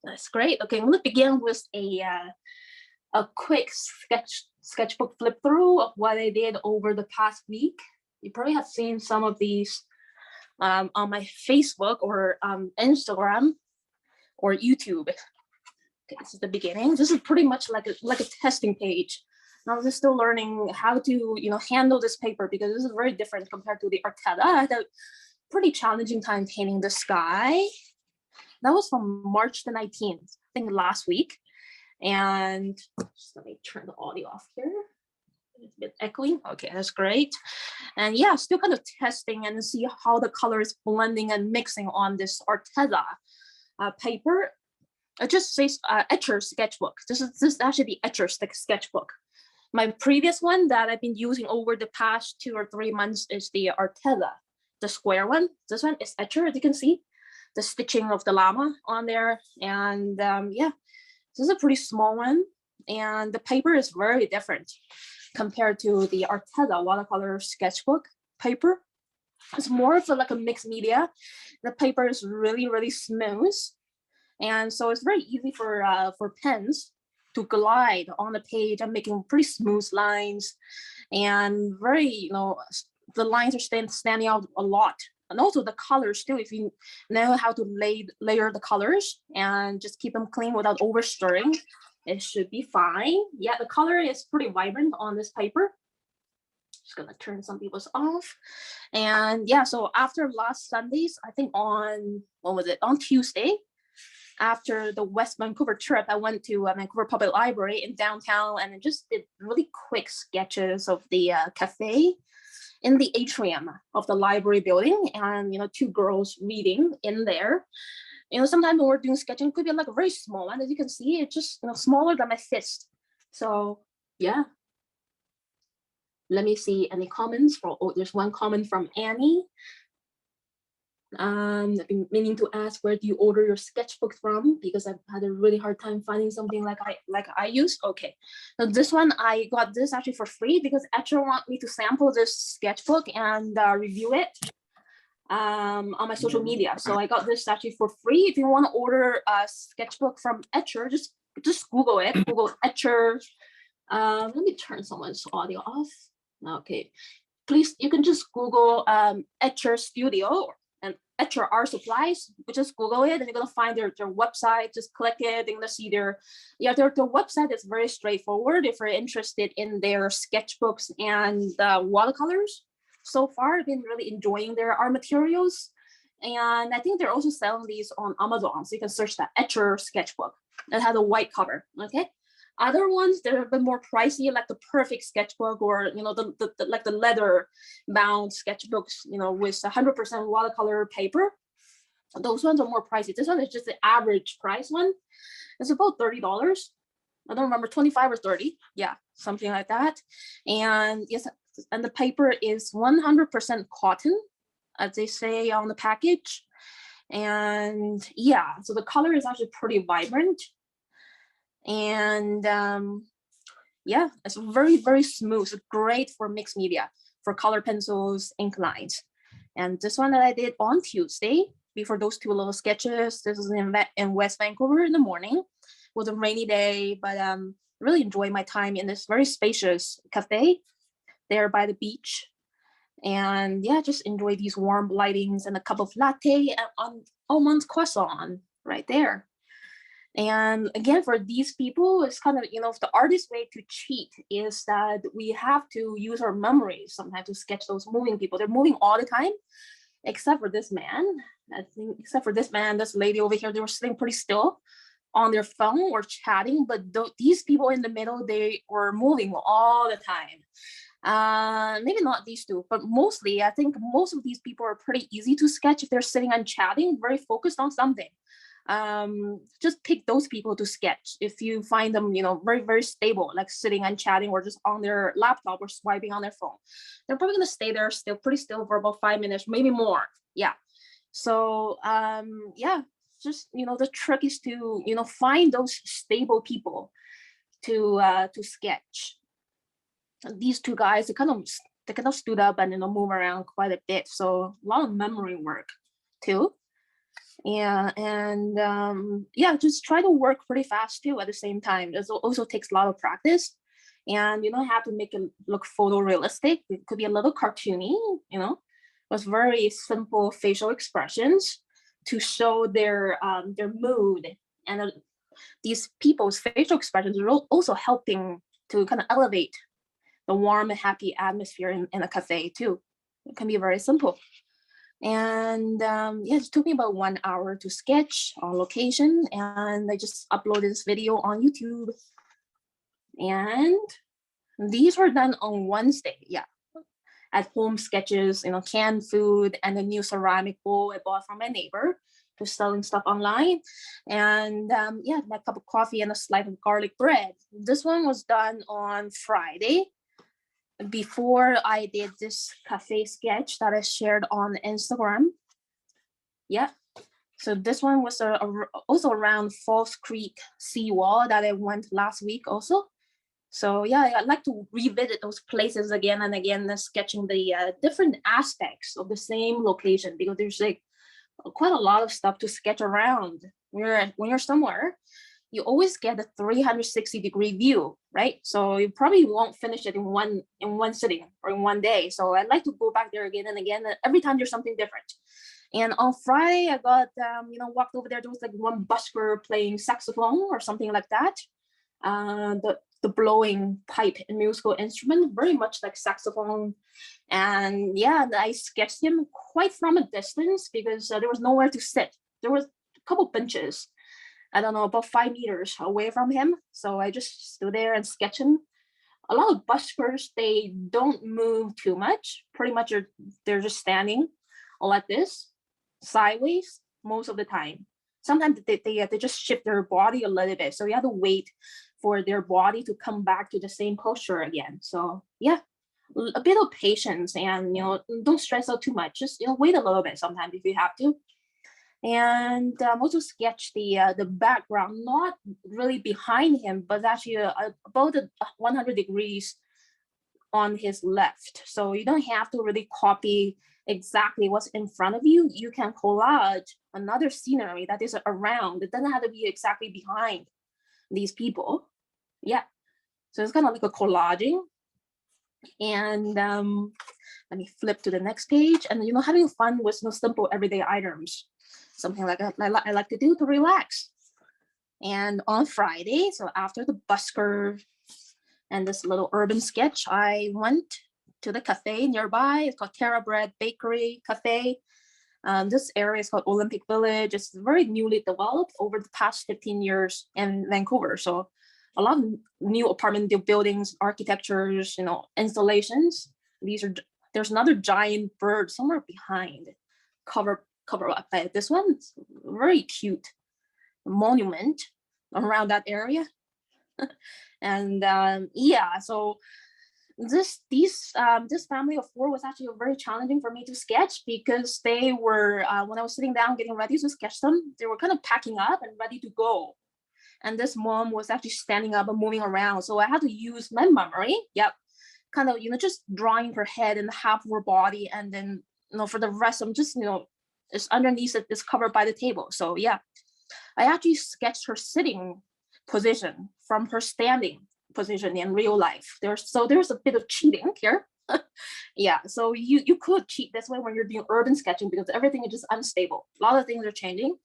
That's great. Okay, I'm gonna begin with a quick sketchbook flip through of what I did over the past week. You probably have seen some of these on my Facebook or Instagram or YouTube. Okay, this is the beginning. This is pretty much like a testing page. Now I'm still learning how to handle this paper because this is very different compared to the Arteza. I had a pretty challenging time painting the sky. That was from March the 19th, I think last week. And just let me turn the audio off here. It's a bit echoing. Okay, that's great. And yeah, still kind of testing and see how the color is blending and mixing on this Arteza paper. It just says Etchr Sketchbook. This is actually the Etchr Sketchbook. My previous one that I've been using over the past 2 or 3 months is the Arteza, the square one. This one is Etchr, as you can see, the stitching of the llama on there. And yeah, this is a pretty small one. And the paper is very different compared to the Arteza watercolor sketchbook paper. It's more of like a mixed media. The paper is really, really smooth. And so it's very easy for pens to glide on the page. I'm making pretty smooth lines and very, the lines are standing out a lot. And also the colors too, if you know how to layer the colors and just keep them clean without over stirring, it should be fine. Yeah, the color is pretty vibrant on this paper. Just gonna turn some people's off. And yeah, so after last Sundays, I think on, when was it? On Tuesday, after the West Vancouver trip, I went to Vancouver Public Library in downtown and just did really quick sketches of the cafe in the atrium of the library building, and 2 girls reading in there. Sometimes when we're doing sketching, it could be like a very small one. As you can see, it's just smaller than my fist. So yeah. Let me see any comments. Oh, there's one comment from Annie. I've been meaning to ask, where do you order your sketchbook from? Because I've had a really hard time finding something like I use. Okay, so this one, I got this actually for free because Etchr want me to sample this sketchbook and review it on my social media. So I got this actually for free. If you want to order a sketchbook from Etchr, just Google it. Google Etchr. Let me turn someone's audio off. Okay, please, you can just Google Etchr Studio and Etchr Art Supplies. Just Google it and you're gonna find their website. Just click it, you're gonna see their website is very straightforward if you're interested in their sketchbooks and watercolors. So far, I've been really enjoying their art materials. And I think they're also selling these on Amazon. So you can search that Etchr Sketchbook. It has a white cover, okay? Other ones, they're a bit more pricey, like the Perfect Sketchbook, or the like the leather bound sketchbooks, with 100% watercolor paper. Those ones are more pricey. This one is just the average price one. It's about $30. I don't remember, 25 or 30. Yeah, something like that. And yes, and the paper is 100% cotton, as they say on the package. And yeah, so the color is actually pretty vibrant. And yeah, it's very, very smooth. It's great for mixed media, for color pencils, ink lines. And this one that I did on Tuesday, before those 2 little sketches, this is in West Vancouver in the morning. It was a rainy day, but really enjoyed my time in this very spacious cafe there by the beach. And yeah, just enjoy these warm lightings and a cup of latte and almond croissant right there. And again, for these people, it's kind of, the artist's way to cheat is that we have to use our memories sometimes to sketch those moving people. They're moving all the time, except for this man. I think, except for this man, this lady over here, they were sitting pretty still on their phone or chatting. But these people in the middle, they were moving all the time. Maybe not these 2, but mostly, I think most of these people are pretty easy to sketch if they're sitting and chatting, very focused on something. Just pick those people to sketch if you find them very, very stable, like sitting and chatting or just on their laptop or swiping on their phone. They're probably going to stay there pretty still for about 5 minutes, maybe more. Yeah, so yeah, just the trick is to find those stable people to sketch. And these 2 guys, they kind of stood up and move around quite a bit, so a lot of memory work too. Yeah, and yeah, just try to work pretty fast too at the same time. It also takes a lot of practice, and you don't have to make it look photorealistic. It could be a little cartoony, you know, with very simple facial expressions to show their mood. And these people's facial expressions are also helping to kind of elevate the warm and happy atmosphere in a cafe too. It can be very simple. And yeah, it took me about 1 hour to sketch on location, and I just uploaded this video on YouTube. And these were done on Wednesday. Yeah, at home sketches, you know, canned food and a new ceramic bowl I bought from my neighbor who's selling stuff online. And yeah, my cup of coffee and a slice of garlic bread. This one was done on Friday before I did this cafe sketch that I shared on Instagram. Yeah. So this one was also around Falls Creek seawall that I went last week also. So yeah, I'd like to revisit those places again and again, sketching the different aspects of the same location, because there's like quite a lot of stuff to sketch around. When you're somewhere, you always get a 360-degree view, right? So you probably won't finish it in one sitting or in one day. So I'd like to go back there again and again. Every time there's something different. And on Friday, I got you know, walked over there. There was like one busker playing saxophone or something like that. The blowing pipe and musical instrument, very much like saxophone. And yeah, I sketched him quite from a distance because there was nowhere to sit. There was a couple benches, I don't know, about 5 meters away from him. So I just stood there and sketched him. A lot of buskers, they don't move too much. Pretty much they're just standing like this, sideways most of the time. Sometimes they just shift their body a little bit. So you have to wait for their body to come back to the same posture again. So yeah, a bit of patience, and you know, don't stress out too much. Just, you know, wait a little bit sometimes if you have to. And also sketch the background, not really behind him, but actually about 100 degrees on his left. So you don't have to really copy exactly what's in front of you. You can collage another scenery that is around. It doesn't have to be exactly behind these people. Yeah, so it's kind of like a collaging. And let me flip to the next page. And you know, having fun with simple everyday items, something like that I like to do to relax. And on Friday, so after the busker and this little urban sketch, I went to the cafe nearby. It's called Terra Bread Bakery Cafe. This area is called Olympic Village. It's very newly developed over the past 15 years in Vancouver. So a lot of new apartment buildings, architectures, you know, installations. There's another giant bird somewhere behind, cover up by this one. It's very cute monument around that area. And yeah, so this family of 4 was actually very challenging for me to sketch, because they were when I was sitting down getting ready to sketch them, they were kind of packing up and ready to go. And this mom was actually standing up and moving around. So I had to use my memory. Yep. Kind of, you know, just drawing her head and half of her body. And then, you know, for the rest, I'm just, you know, it's underneath it, it's covered by the table. So yeah, I actually sketched her sitting position from her standing position in real life. There's a bit of cheating here. Yeah, so you could cheat this way when you're doing urban sketching, because everything is just unstable. A lot of things are changing.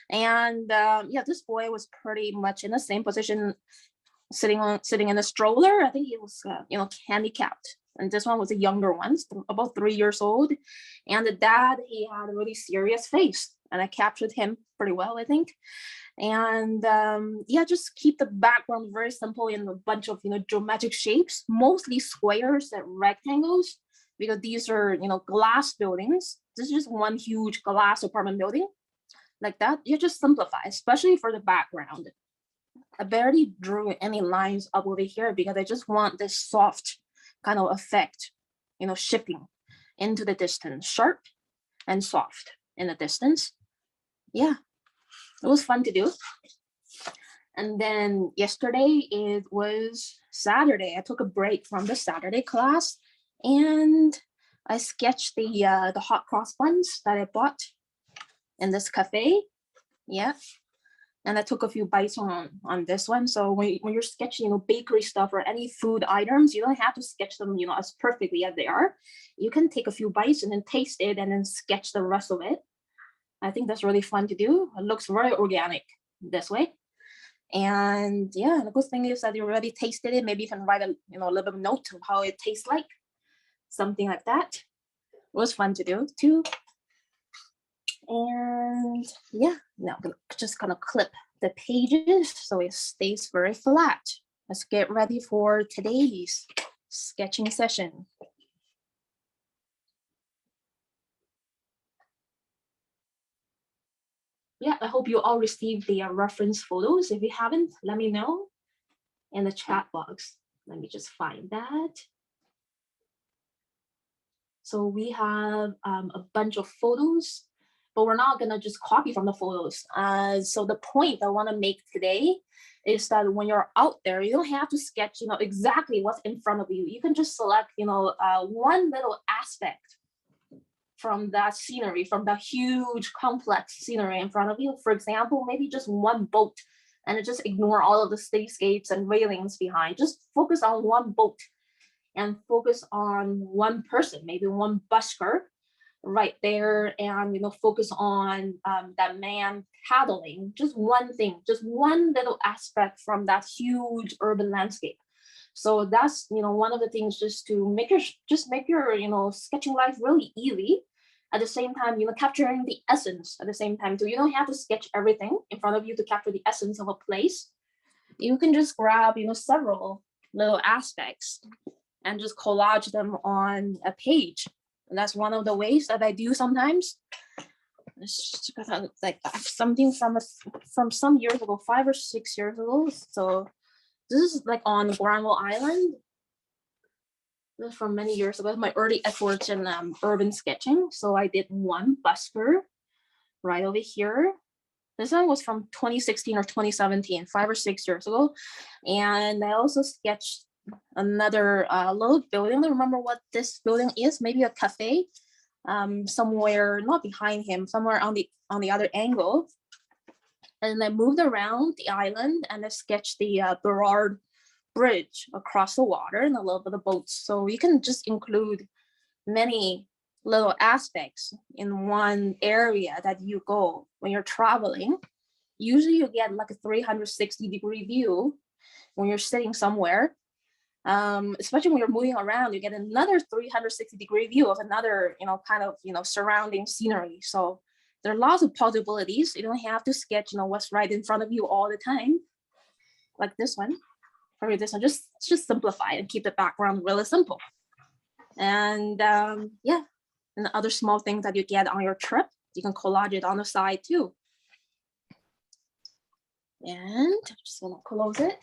And yeah, this boy was pretty much in the same position, sitting in a stroller. I think he was you know, handicapped. And this one was a younger one, about 3 years old. And the dad, he had a really serious face, and I captured him pretty well, I think. And yeah, just keep the background very simple in a bunch of, you know, geometric shapes, mostly squares and rectangles, because these are, you know, glass buildings. This is just one huge glass apartment building like that. You just simplify, especially for the background. I barely drew any lines up over here because I just want this soft kind of effect, you know, shifting into the distance, sharp and soft in the distance. Yeah, it was fun to do. And then yesterday, it was Saturday. I took a break from the Saturday class, and I sketched the hot cross buns that I bought in this cafe. Yeah. And I took a few bites on this one. So when you're sketching, you know, bakery stuff or any food items, you don't have to sketch them, you know, as perfectly as they are. You can take a few bites and then taste it and then sketch the rest of it. I think that's really fun to do. It looks very organic this way. And yeah, the good thing is that you already tasted it. Maybe you can write a, you know, a little bit of note of how it tastes like, something like that. It was fun to do too. And yeah, now I'm just gonna clip the pages so it stays very flat. Let's get ready for today's sketching session. Yeah, I hope you all received the reference photos. If you haven't, let me know in the chat box. Let me just find that. So we have a bunch of photos, but we're not gonna just copy from the photos. So the point I wanna make today is that when you're out there, you don't have to sketch, you know, exactly what's in front of you. You can just select, you know, one little aspect from that scenery, from that huge complex scenery in front of you. For example, maybe just one boat, and just ignore all of the cityscapes and railings behind. Just focus on one boat and focus on one person, maybe one busker right there, and, you know, focus on that man paddling. Just one thing, just one little aspect from that huge urban landscape. So that's, you know, one of the things, just to make your you know, sketching life really easy. At the same time, you know, capturing the essence at the same time too. You don't have to sketch everything in front of you to capture the essence of a place. You can just grab, you know, several little aspects and just collage them on a page. And that's one of the ways that I do sometimes. Like something from some years ago, 5 or 6 years ago. So this is like on Granville Island. This is from many years ago, my early efforts in urban sketching. So I did one busker right over here. This one was from 2016 or 2017, 5 or 6 years ago. And I also sketched another little building. I don't remember what this building is, maybe a cafe, somewhere not behind him, somewhere on the other angle. And I moved around the island and I sketched the Burrard Bridge across the water and a little bit of boats. So you can just include many little aspects in one area that you go when you're traveling. Usually you get like a 360-degree view when you're sitting somewhere. Especially when you're moving around, you get another 360-degree view of another, you know, kind of, you know, surrounding scenery. So there are lots of possibilities. You don't have to sketch, you know, what's right in front of you all the time. Like this one, probably this one, just simplify and keep the background really simple. And yeah, and the other small things that you get on your trip, you can collage it on the side too. And I'm just gonna close it.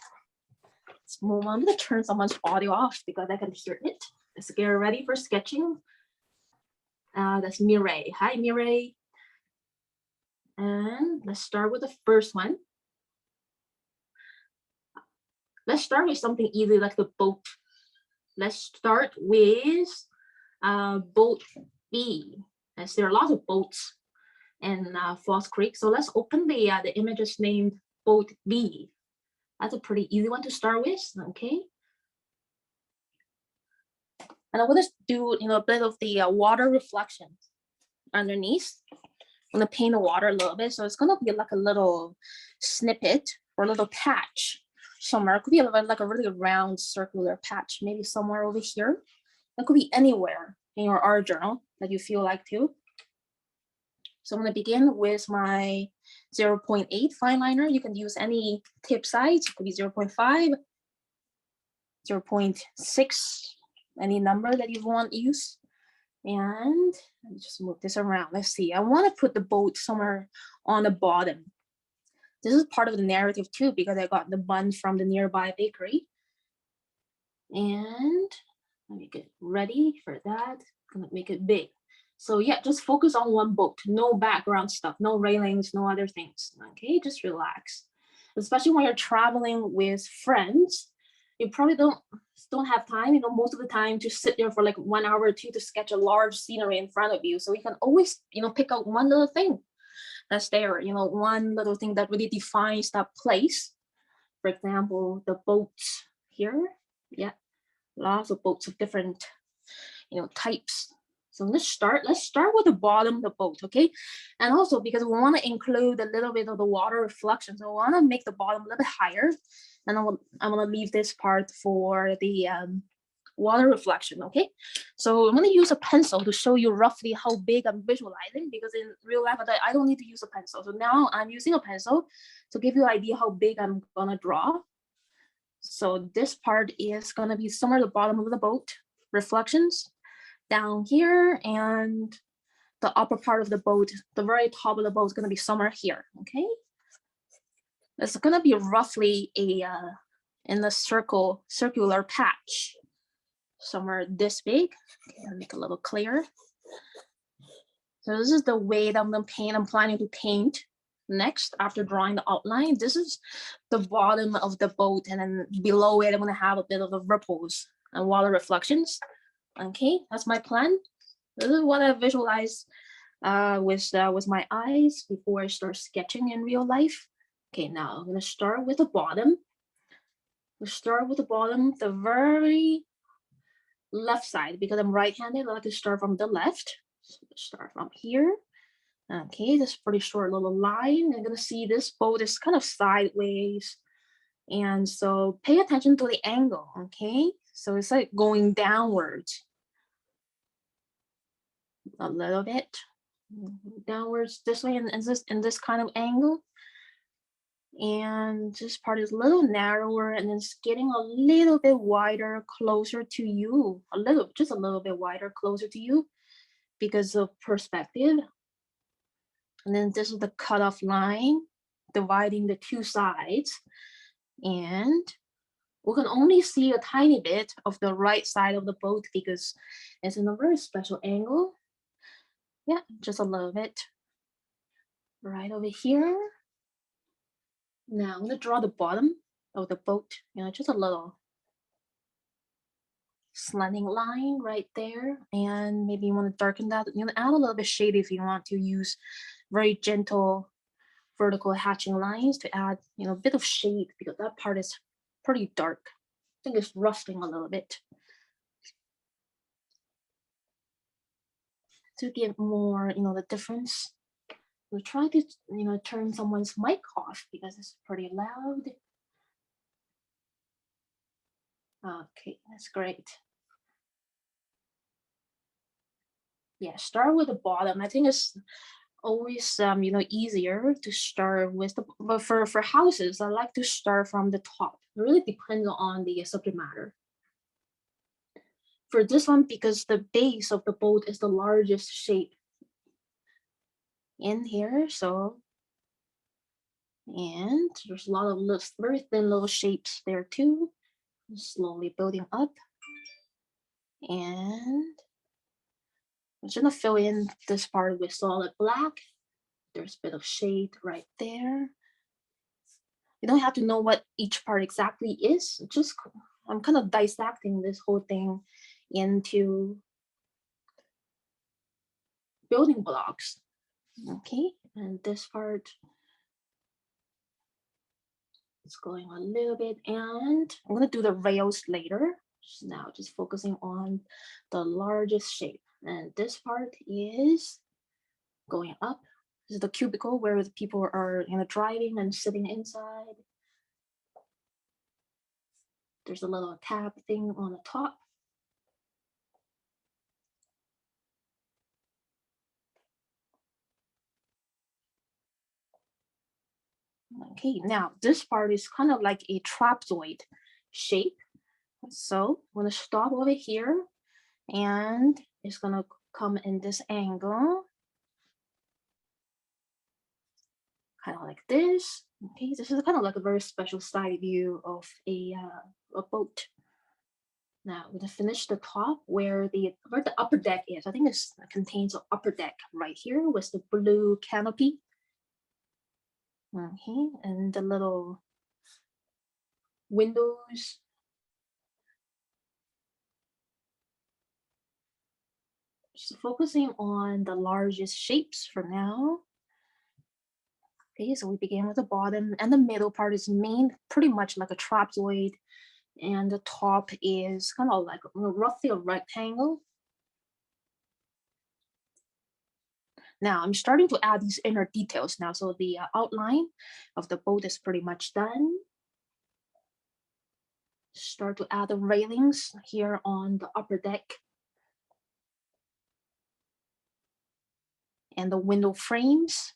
Let's move on. I'm gonna turn someone's audio off because I can hear it. Let's get ready for sketching. That's Mireille. Hi, Mireille. And let's start with the first one. Let's start with something easy like the boat. Let's start with boat B. As there are lots of boats in Falls Creek. So let's open the images named boat B. That's a pretty easy one to start with, okay? And I'm gonna do, you know, a bit of the water reflection underneath. I'm gonna paint the water a little bit, so it's gonna be like a little snippet or a little patch somewhere. It could be like a really round circular patch, maybe somewhere over here. It could be anywhere in your art journal that you feel like to. So I'm gonna begin with my 0.8 fine liner. You can use any tip size. It could be 0.5, 0.6, any number that you want to use. And let me just move this around. Let's see. I want to put the boat somewhere on the bottom. This is part of the narrative too, because I got the bun from the nearby bakery. And let me get ready for that. I'm gonna make it big. So yeah, just focus on one boat. No background stuff, no railings, no other things. Okay, just relax. Especially when you're traveling with friends, you probably don't have time, you know, most of the time to sit there for like 1 hour or two to sketch a large scenery in front of you. So you can always, you know, pick out one little thing that's there, you know, one little thing that really defines that place. For example, the boats here. Yeah, lots of boats of different, you know, types. So let's start with the bottom of the boat, okay? And also because we want to include a little bit of the water reflection, so we want to make the bottom a little bit higher. And I'm gonna leave this part for the water reflection, okay? So I'm gonna use a pencil to show you roughly how big I'm visualizing, because in real life I don't need to use a pencil. So now I'm using a pencil to give you an idea how big I'm gonna draw. So this part is gonna be somewhere at the bottom of the boat, reflections down here, and the upper part of the boat, the very top of the boat is gonna be somewhere here, okay? It's gonna be roughly a in the circular patch, somewhere this big. Okay, I'll make it a little clearer. So this is the way that I'm gonna paint. I'm planning to paint next after drawing the outline. This is the bottom of the boat, and then below it I'm gonna have a bit of the ripples and water reflections. Okay, that's my plan. This is what I visualize with my eyes before I start sketching in real life. Okay, now I'm gonna start with the bottom. We'll start with the bottom, the very left side, because I'm right-handed. I like to start from the left. So start from here. Okay, this pretty short little line. You're gonna see this boat is kind of sideways, and so pay attention to the angle. Okay, so it's like going downwards a little bit, downwards this way, and in this kind of angle. And this part is a little narrower, and then it's getting a little bit wider, closer to you, just a little bit wider, closer to you, because of perspective. And then this is the cutoff line dividing the two sides, and we can only see a tiny bit of the right side of the boat because it's in a very special angle. Yeah, just a little bit right over here. Now I'm gonna draw the bottom of the boat, you know, just a little slanting line right there. And maybe you want to darken that. You know, add a little bit shade if you want to use very gentle vertical hatching lines to add, you know, a bit of shade, because that part is pretty dark. I think it's rusting a little bit to give more, you know, the difference. We'll try to, you know, turn someone's mic off because it's pretty loud. Okay, that's great. Yeah, start with the bottom. I think it's always you know, easier to start with the, but for houses I like to start from the top. It really depends on the subject matter. For this one, because the base of the boat is the largest shape in here, so, and there's a lot of little, very thin little shapes there too, slowly building up. And I'm just gonna fill in this part with solid black. There's a bit of shade right there. You don't have to know what each part exactly is. Just, I'm kind of dissecting this whole thing into building blocks. Okay, and this part is going a little bit, and I'm gonna do the rails later. Now just focusing on the largest shape, and this part is going up. This is the cubicle where the people are, you know, driving and sitting inside. There's a little tab thing on the top. Okay, now this part is kind of like a trapezoid shape. So I'm gonna stop over here, and it's gonna come in this angle, kind of like this. Okay, this is kind of like a very special side view of a boat. Now we're gonna finish the top where the upper deck is. I think this contains an upper deck right here with the blue canopy. Okay, and the little windows. Just focusing on the largest shapes for now. Okay, so we begin with the bottom, and the middle part is made pretty much like a trapezoid, and the top is kind of like roughly a rectangle. Now I'm starting to add these inner details now. So the outline of the boat is pretty much done. Start to add the railings here on the upper deck. And the window frames.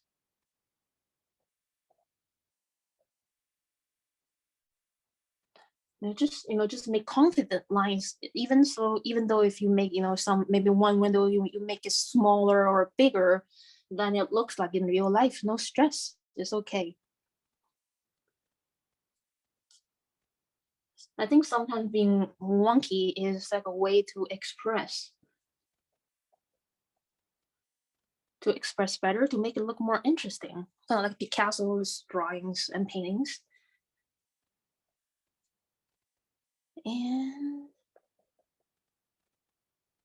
Just make confident lines. Even though if you make, some, maybe one window, you make it smaller or bigger than it looks like in real life, no stress, it's okay. I think sometimes being wonky is like a way to express better, to make it look more interesting, kind of like Picasso's drawings and paintings. And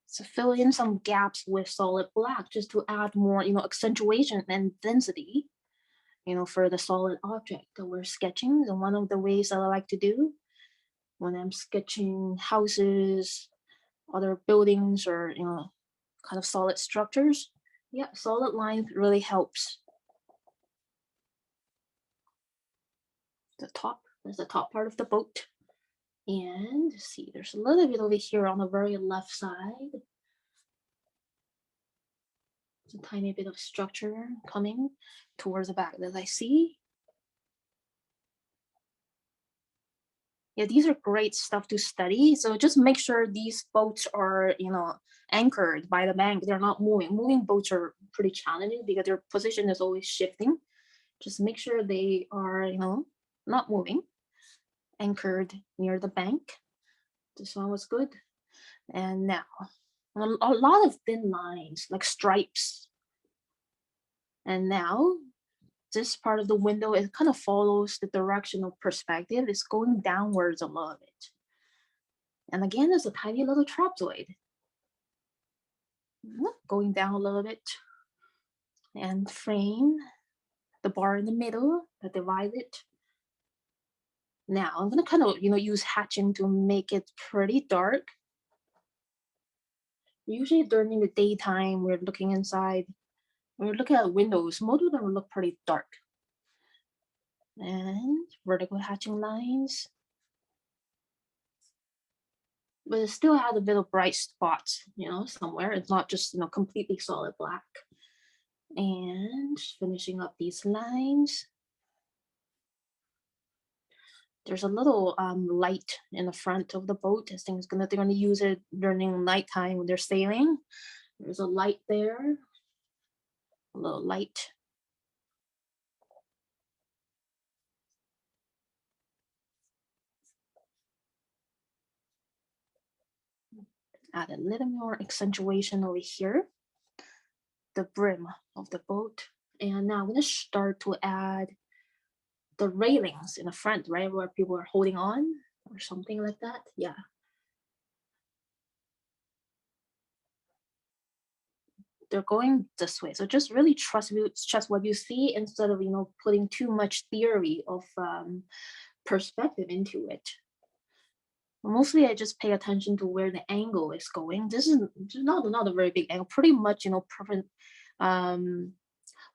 so fill in some gaps with solid black just to add more, accentuation and density, for the solid object that we're sketching. And one of the ways that I like to do when I'm sketching houses, other buildings, or, kind of solid structures, yeah, solid lines really helps. There's the top part of the boat. And see, there's a little bit over here on the very left side. There's a tiny bit of structure coming towards the back that I see. Yeah, these are great stuff to study. So just make sure these boats are, anchored by the bank. They're not moving. Moving boats are pretty challenging because their position is always shifting. Just make sure they are, not moving, anchored near the bank. This one was good. And now a lot of thin lines, like stripes. And now this part of the window, it kind of follows the direction of perspective. It's going downwards a little bit. And again, there's a tiny little trapezoid going down a little bit. And frame the bar in the middle that divides it. Now I'm gonna kind of, use hatching to make it pretty dark. Usually during the daytime, we're looking inside, we're looking at windows, most of them look pretty dark. And vertical hatching lines. But it still has a bit of bright spots, somewhere. It's not just, completely solid black. And finishing up these lines. There's a little light in the front of the boat. I think they're gonna use it during nighttime when they're sailing. There's a light there, a little light. Add a little more accentuation over here, the brim of the boat. And now I'm gonna start to add the railings in the front, right, where people are holding on or something like that. Yeah. They're going this way. So just really trust what you see instead of, putting too much theory of perspective into it. Mostly I just pay attention to where the angle is going. This is not a very big angle, pretty much, perfect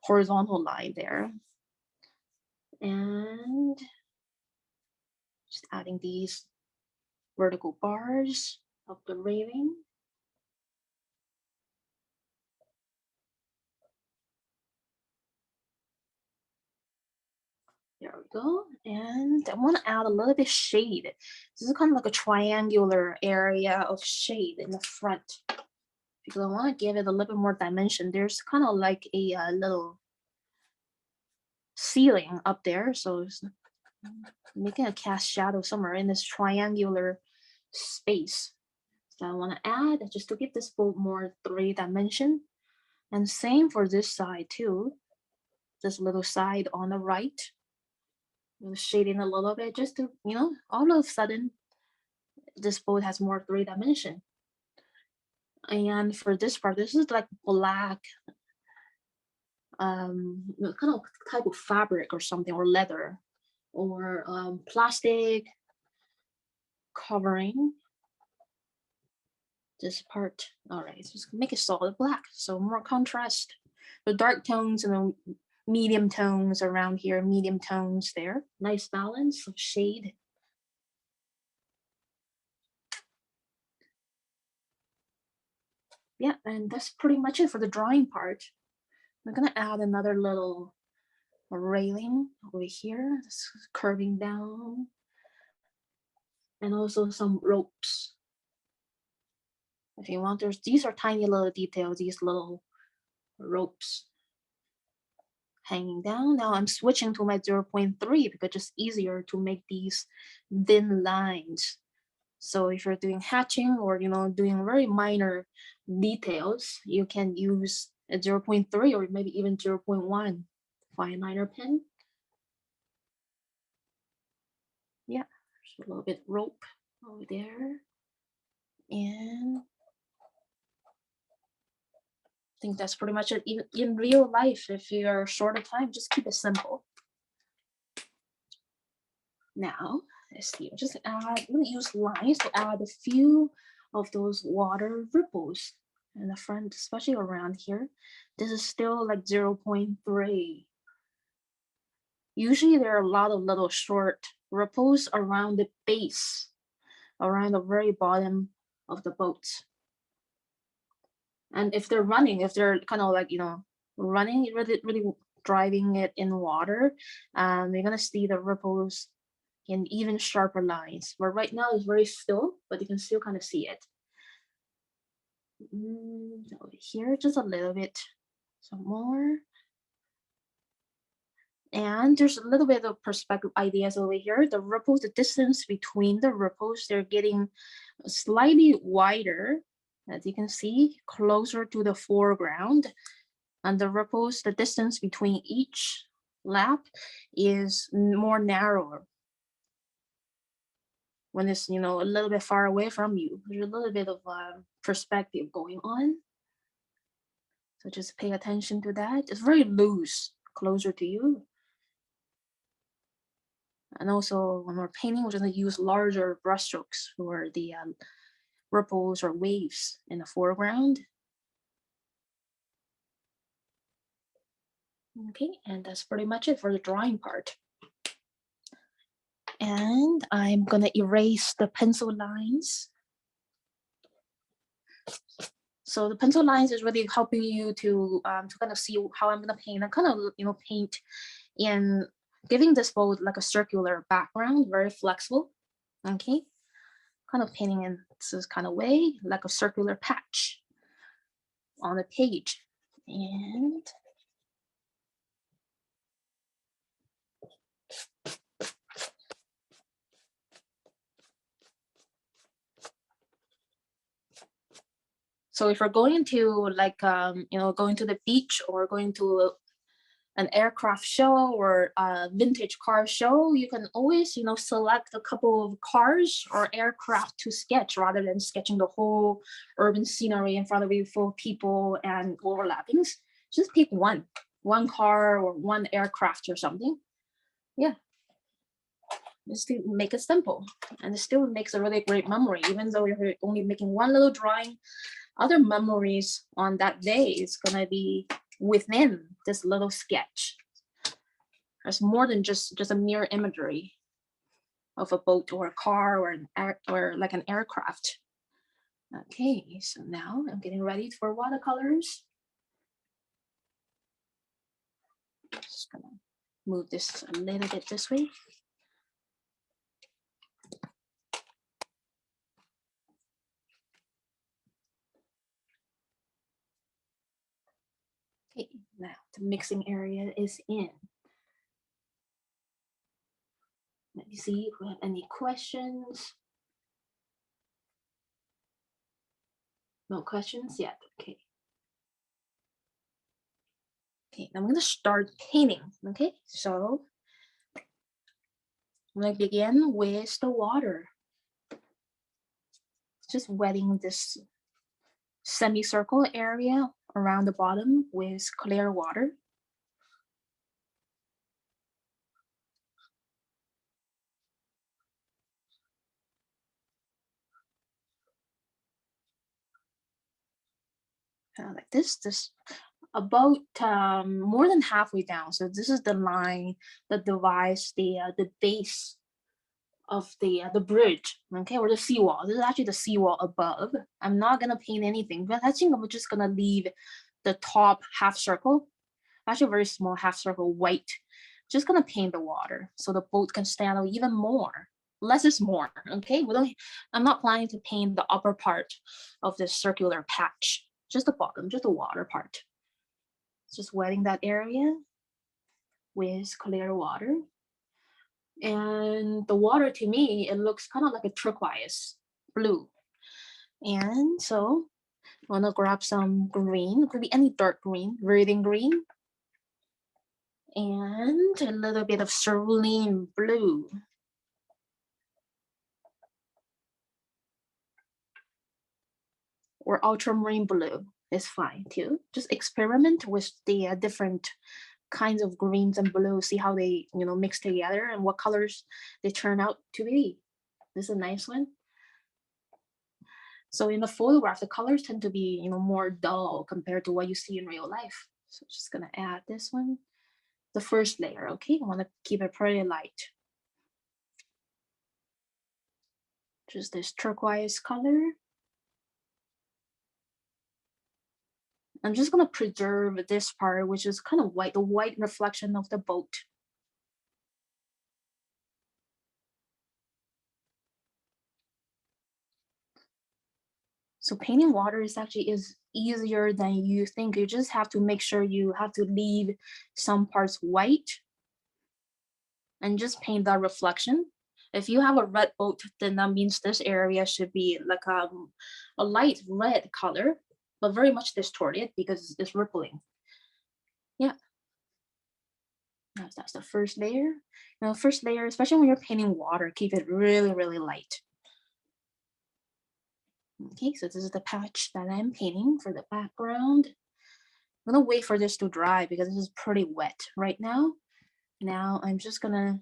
horizontal line there. And just adding these vertical bars of the railing. There we go. And I want to add a little bit of shade. This is kind of like a triangular area of shade in the front because I want to give it a little bit more dimension. There's kind of like a little ceiling up there, so it's making a cast shadow somewhere in this triangular space. So I want to add just to give this boat more 3-dimension. And same for this side too. This little side on the right. Shading a little bit just to, all of a sudden this boat has more 3-dimension. And for this part, this is like black kind of type of fabric or something, or leather, or plastic covering this part. All right, just make it solid black, so more contrast. The dark tones and the medium tones around here, medium tones there. Nice balance of shade. Yeah, and that's pretty much it for the drawing part. I'm gonna add another little railing over here, that's curving down, and also some ropes. If you want, these are tiny little details, these little ropes hanging down. Now I'm switching to my 0.3 because it's easier to make these thin lines. So if you're doing hatching or doing very minor details, you can use a 0.3 or maybe even 0.1 fine liner pen. Yeah, there's a little bit rope over there. And I think that's pretty much it. Even in real life, if you're short of time, just keep it simple. Now, let's see, I'm gonna use lines to add a few of those water ripples in the front, especially around here. This is still like 0.3. Usually there are a lot of little short ripples around the base, around the very bottom of the boat. And if they're running, if they're kind of like, running, really driving it in water, you're gonna see the ripples in even sharper lines. But right now it's very still, but you can still kind of see it. Over here, just a little bit, some more. And there's a little bit of perspective ideas over here. The ripples, the distance between the ripples, they're getting slightly wider, as you can see, closer to the foreground. And the ripples, the distance between each lap is more narrower. When it's, a little bit far away from you, there's a little bit of perspective going on. So just pay attention to that. It's very loose, closer to you. And also when we're painting, we're going to use larger brush strokes for the ripples or waves in the foreground. Okay, and that's pretty much it for the drawing part. And I'm going to erase the pencil lines. So the pencil lines is really helping you to kind of see how I'm going to paint. I kind of, paint in giving this boat like a circular background, very flexible. Okay, kind of painting in this kind of way, like a circular patch on the page. And so if we're going to like going to the beach or going to an aircraft show or a vintage car show, you can always select a couple of cars or aircraft to sketch rather than sketching the whole urban scenery in front of you full of people and overlappings. Just pick one car or one aircraft or something. Yeah, just to make it simple, and it still makes a really great memory. Even though you're only making one little drawing, other memories on that day is gonna be within this little sketch. There's more than just a mere imagery of a boat or a car or like an aircraft. Okay, so now I'm getting ready for watercolors. Just gonna move this a little bit this way. Okay, now the mixing area is in. Let me see if we have any questions. No questions yet. Okay. Okay, I'm gonna start painting. Okay, so I'm gonna begin with the water. Just wetting this semicircle area around the bottom with clear water. like this about more than halfway down. So this is the line that divides the base of the bridge, okay, or the seawall. This is actually the seawall above. I'm not gonna paint anything, but I think I'm just gonna leave the top half circle, actually a very small half circle white. Just gonna paint the water so the boat can stand out even more. Less is more, okay? I'm not planning to paint the upper part of this circular patch, just the bottom, just the water part. Just wetting that area with clear water. And the water, to me, it looks kind of like a turquoise blue. And so I'm gonna grab some green. It could be any dark green, reading green, and a little bit of cerulean blue. Or ultramarine blue is fine too. Just experiment with the different kinds of greens and blues, see how they mix together and what colors they turn out to be. This is a nice one. So in the photograph, the colors tend to be more dull compared to what you see in real life. So just gonna add this one, the first layer. Okay, I want to keep it pretty light. Just this turquoise color. I'm just gonna preserve this part, which is kind of white, the white reflection of the boat. So painting water is easier than you think. You just have to make sure you have to leave some parts white and just paint that reflection. If you have a red boat, then that means this area should be like a light red color, but very much distorted because it's rippling. Yeah. That's the first layer. First layer, especially when you're painting water, keep it really, really light. Okay, so this is the patch that I'm painting for the background. I'm gonna wait for this to dry because this is pretty wet right now. Now I'm just gonna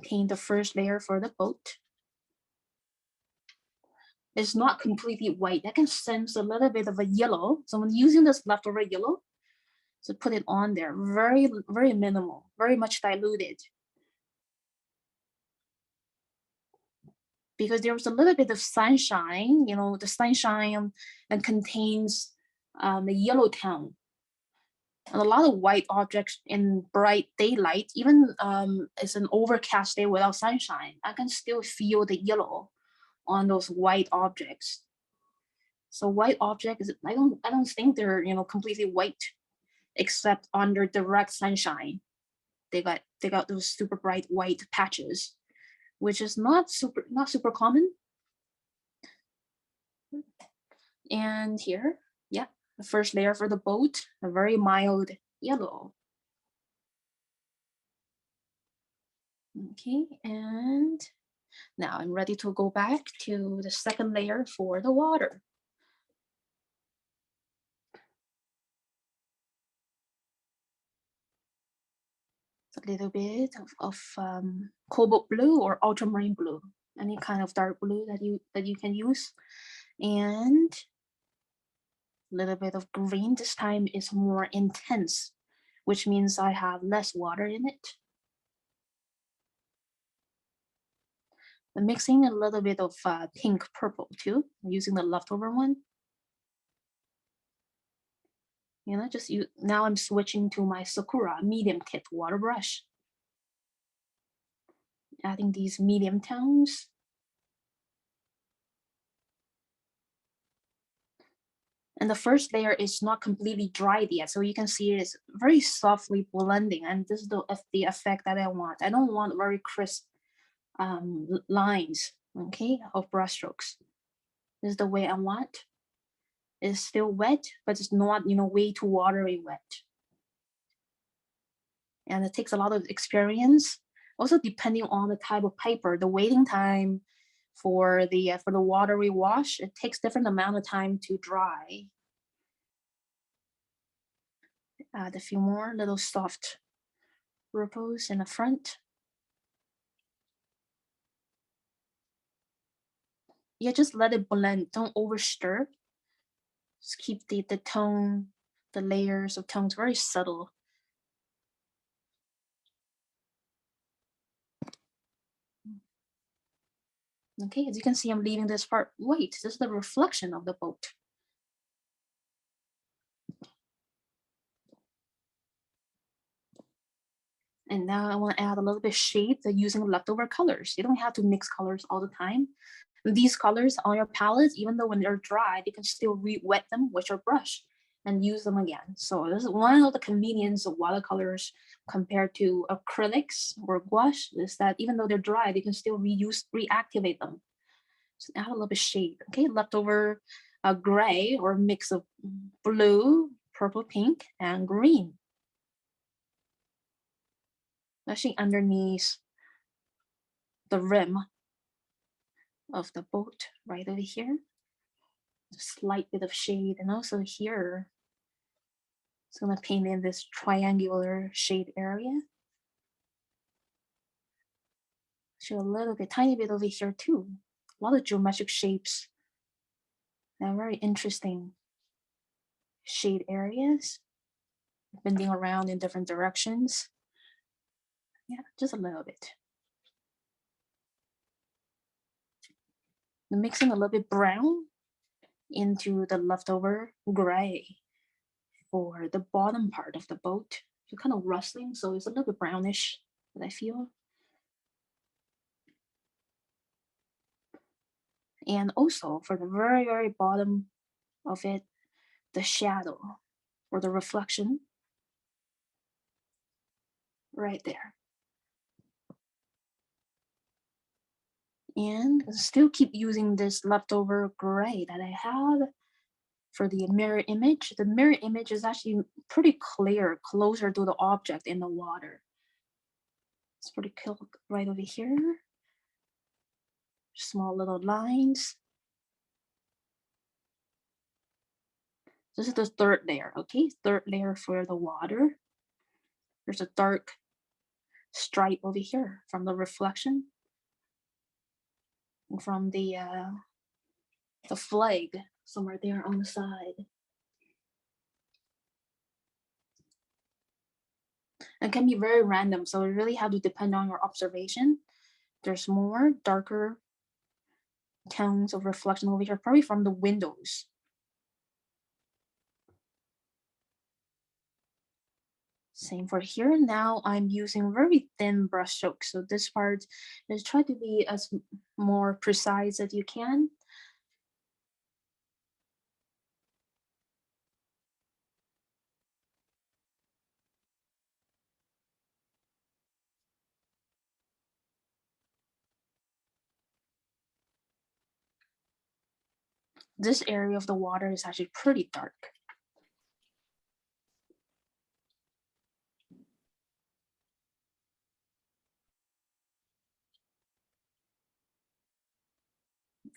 paint the first layer for the boat. It's not completely white. I can sense a little bit of a yellow. So I'm using this leftover yellow to put it on there. Very, very minimal, very much diluted. Because there was a little bit of sunshine, the sunshine and contains the yellow tone. And a lot of white objects in bright daylight, even it's an overcast day without sunshine, I can still feel the yellow on those white objects. So white objects, I don't think they're completely white, except under direct sunshine. They got those super bright white patches, which is not super common. And here, yeah, the first layer for the boat, a very mild yellow. Okay, and now I'm ready to go back to the second layer for the water. A little bit of cobalt blue or ultramarine blue, any kind of dark blue that you can use, and a little bit of green. This time is more intense, which means I have less water in it. I'm mixing a little bit of pink purple too, using the leftover one. Now I'm switching to my Sakura medium tip water brush. Adding these medium tones. And the first layer is not completely dried yet, so you can see it's very softly blending, and this is the effect that I want. I don't want very crisp lines, okay, of brush strokes. This is the way I want. It's still wet, but it's not, way too watery wet. And it takes a lot of experience. Also, depending on the type of paper, the waiting time for the watery wash, it takes different amount of time to dry. Add a few more little soft ripples in the front. Yeah, just let it blend. Don't over stir. Just keep the tone, the layers of tones very subtle. Okay, as you can see, I'm leaving this part white. This is the reflection of the boat. And now I want to add a little bit of shade using leftover colors. You don't have to mix colors all the time. These colors on your palettes, even though when they're dry, you can still re-wet them with your brush and use them again. So this is one of the convenience of watercolors compared to acrylics or gouache, is that even though they're dry, they can still reactivate them. So add a little bit of shade. Okay, leftover gray or mix of blue, purple, pink, and green. Actually underneath the rim of the boat right over here. A slight bit of shade, and also here. It's gonna paint in this triangular shade area. Show a little bit, tiny bit over here too. A lot of geometric shapes. And very interesting shade areas. Bending around in different directions. Yeah, just a little bit. I'm mixing a little bit brown into the leftover gray for the bottom part of the boat. It's kind of rustling, so it's a little bit brownish, that I feel. And also for the very, very bottom of it, the shadow or the reflection right there. And still keep using this leftover gray that I have for the mirror image. The mirror image is actually pretty clear, closer to the object in the water. It's pretty cool right over here. Small little lines. This is the third layer, okay? Third layer for the water. There's a dark stripe over here from the reflection. From the flag somewhere there on the side. It can be very random, so you really have to depend on your observation. There's more darker tones of reflection over here, probably from the windows. Same for here. Now I'm using very thin brush strokes, so this part is try to be as more precise as you can. This area of the water is actually pretty dark.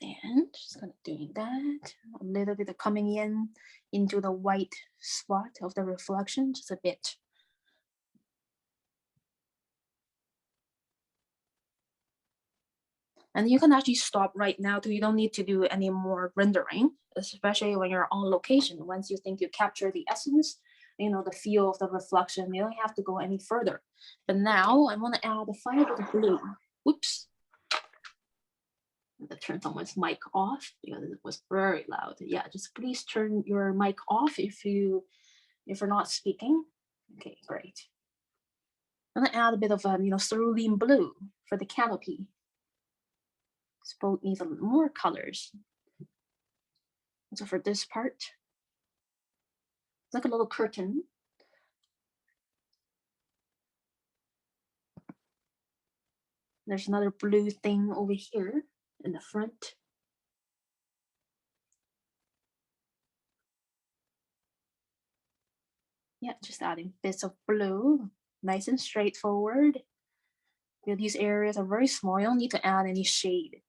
And just kind of doing that, a little bit of coming in into the white spot of the reflection, just a bit. And you can actually stop right now too. You don't need to do any more rendering, especially when you're on location. Once you think you capture the essence, you know, the feel of the reflection, you don't have to go any further. But now I want to add a fire with the blue. Whoops. That turn someone's mic off because it was very loud. Yeah, just please turn your mic off if you're not speaking. Okay, great. I'm gonna add a bit of cerulean blue for the canopy. This boat needs a little more colors. So for this part, it's like a little curtain. There's another blue thing over here in the front. Yeah, just adding bits of blue, nice and straightforward. These areas are very small, you don't need to add any shade.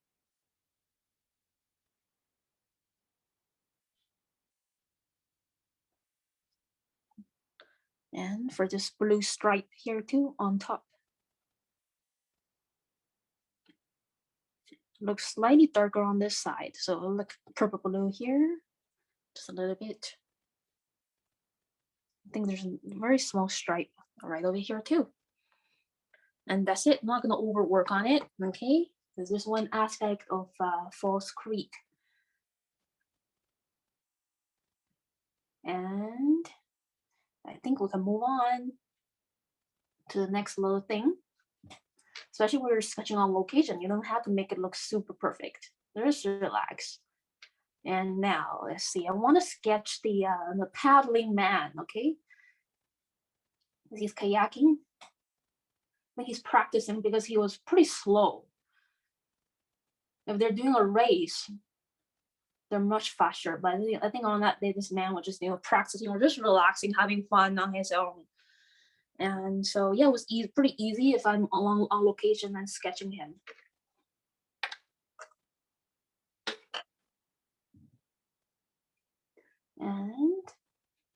And for this blue stripe here too, on top. Looks slightly darker on this side, so look purple blue here, Just a little bit. I think there's a very small stripe right over here too. And that's it. I'm not gonna overwork on it, okay? Because there's one aspect of Falls Creek. And I think we can move on to the next little thing. Especially when you're sketching on location, you don't have to make it look super perfect. Just relax. And now let's see. I want to sketch the paddling man. Okay, he's kayaking. I think he's practicing because he was pretty slow. If they're doing a race, they're much faster. But I think on that day, this man was just practicing or just relaxing, having fun on his own. And so yeah, it was pretty easy if I'm on location and sketching him. And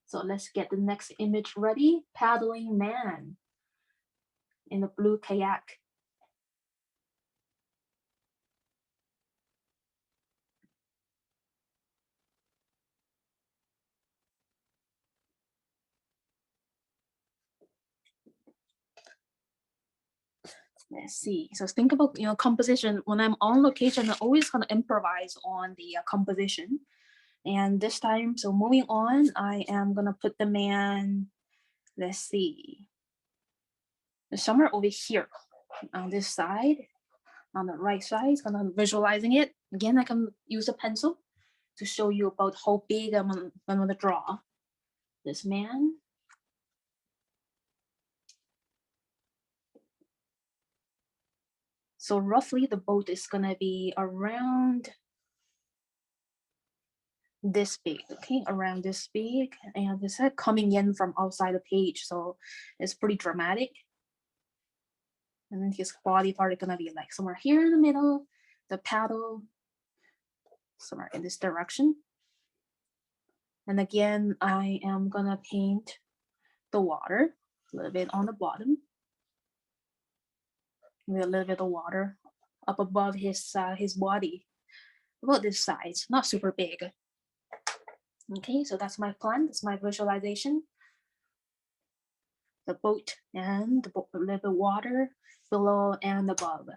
so let's get the next image ready. Paddling man in a blue kayak. Let's see. So think about composition. When I'm on location, I'm always gonna improvise on the composition. And this time, so moving on, I am gonna put the man. Let's see. Somewhere over here on this side, on the right side, gonna visualizing it. Again, I can use a pencil to show you about how big I'm gonna draw this man. So roughly the boat is gonna be around this big, okay, around this big, and this is coming in from outside the page, so it's pretty dramatic. And then his body part is gonna be like somewhere here in the middle, the paddle somewhere in this direction. And again, I am gonna paint the water a little bit on the bottom, with a little bit of water up above his body, about this size, not super big. Okay, so that's my plan, that's my visualization. The boat and the little bit water below and above.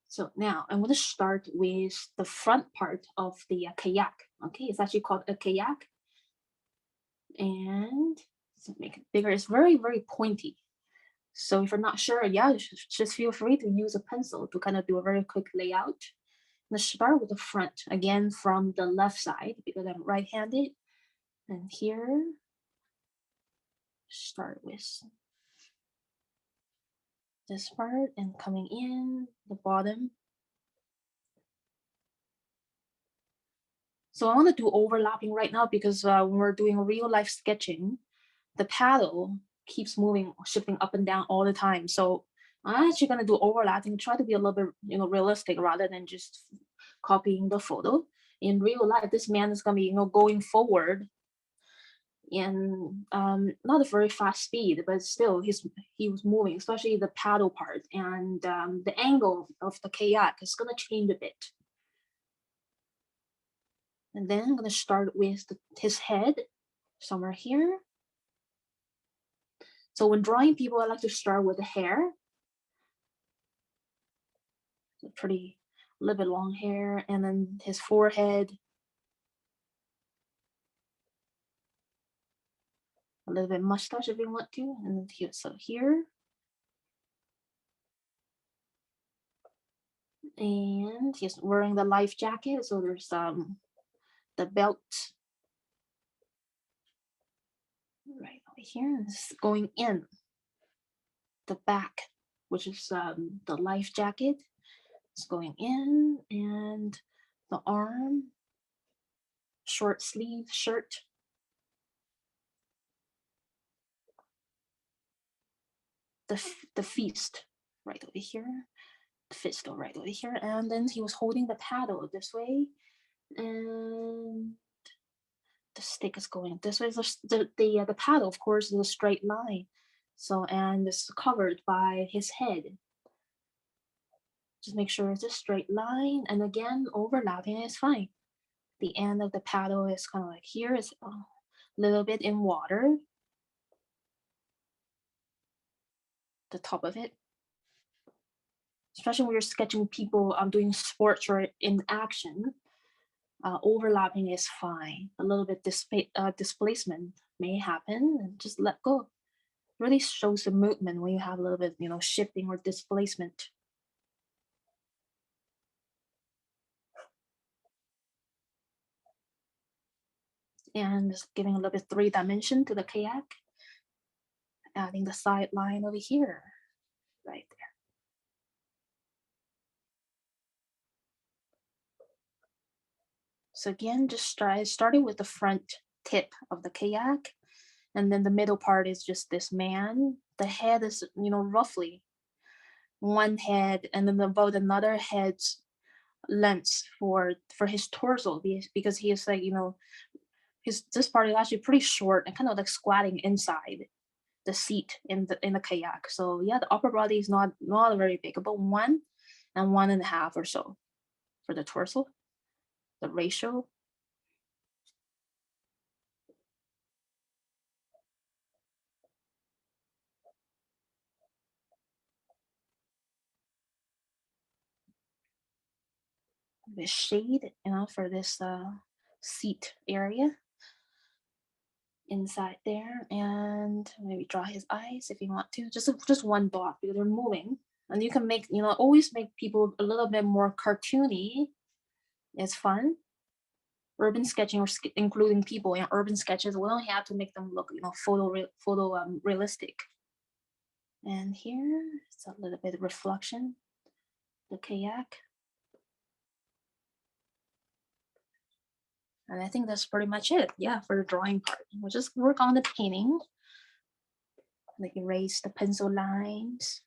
So now I'm going to start with the front part of the kayak. Okay, it's actually called a kayak. And so make it bigger. It's very, very pointy. So if you're not sure, yeah, just feel free to use a pencil to kind of do a very quick layout. Let's start with the front, again from the left side because I'm right-handed. And here, start with this part and coming in the bottom. So I want to do overlapping right now because when we're doing real life sketching, the paddle keeps moving, shifting up and down all the time. So I'm actually going to do overlapping, try to be a little bit, realistic rather than just copying the photo. In real life, this man is going to be, going forward in not a very fast speed, but still he was moving, especially the paddle part, and the angle of the kayak is going to change a bit. And then I'm going to start with his head somewhere here. So when drawing people, I like to start with the hair. Pretty, a little bit long hair, and then his forehead. A little bit mustache if you want to, and here, so here. And he's wearing the life jacket, so there's the belt right over here. It's going in the back, which is the life jacket. It's going in, and the arm, short sleeve shirt. The feast right over here. fistle right over here, and then he was holding the paddle this way, and the stick is going this way. The paddle, of course, is a straight line. So, and it's covered by his head. Just make sure it's a straight line, and again, overlapping is fine. The end of the paddle is kind of like here, is a little bit in water. The top of it. Especially when you're sketching people doing sports or in action, overlapping is fine. A little bit displacement may happen, and just let go. Really shows the movement when you have a little bit, shifting or displacement. And just giving a little bit 3-dimension to the kayak. Adding the side line over here, right there. So again, just starting with the front tip of the kayak, and then the middle part is just this man. The head is, roughly one head, and then about another head's length for his torso, because he is like, this part is actually pretty short and kind of like squatting inside the seat in the kayak. So yeah, the upper body is not very big, about 1 and 1.5 or so for the torso, the ratio. The shade, for this seat area inside there, and maybe draw his eyes if you want to. Just one dot because they're moving, and you can make, always make people a little bit more cartoony. It's fun. Urban sketching or including people in urban sketches, we don't have to make them look, photo realistic. And here it's a little bit of reflection, the kayak. And I think that's pretty much it. Yeah, for the drawing part. We'll just work on the painting. Like erase the pencil lines.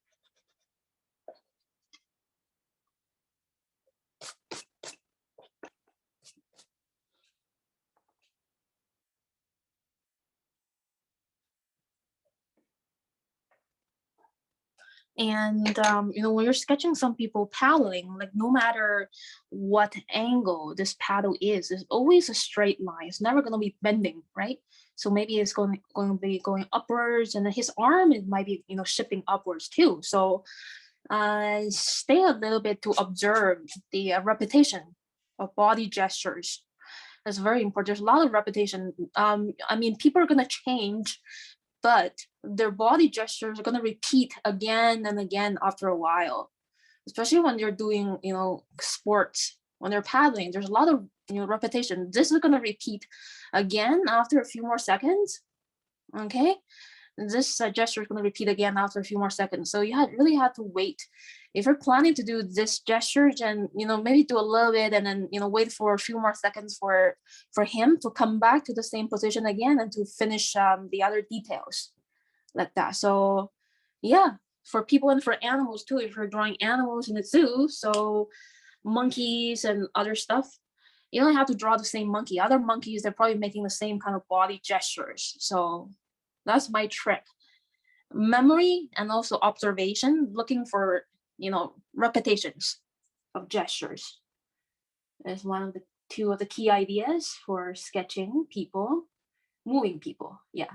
And when you're sketching some people paddling, like no matter what angle this paddle is, it's always a straight line. It's never going to be bending, right? So maybe it's going to be going upwards, and then his arm, it might be shifting upwards too. So stay a little bit to observe the repetition of body gestures. That's very important. There's a lot of repetition. People are going to change, but their body gestures are going to repeat again and again after a while, especially when they're doing, sports. When they're paddling, there's a lot of, repetition. This is going to repeat again after a few more seconds. Okay. This gesture is going to repeat again after a few more seconds. So you really have to wait. If you're planning to do this gesture, then maybe do a little bit, and then wait for a few more seconds for him to come back to the same position again and to finish the other details like that. So yeah, for people and for animals too. If you're drawing animals in the zoo, so monkeys and other stuff, you don't have to draw the same monkey. Other monkeys, they're probably making the same kind of body gestures. So that's my trick. Memory and also observation, looking for, repetitions of gestures is one of the two of the key ideas for sketching people, moving people. Yeah.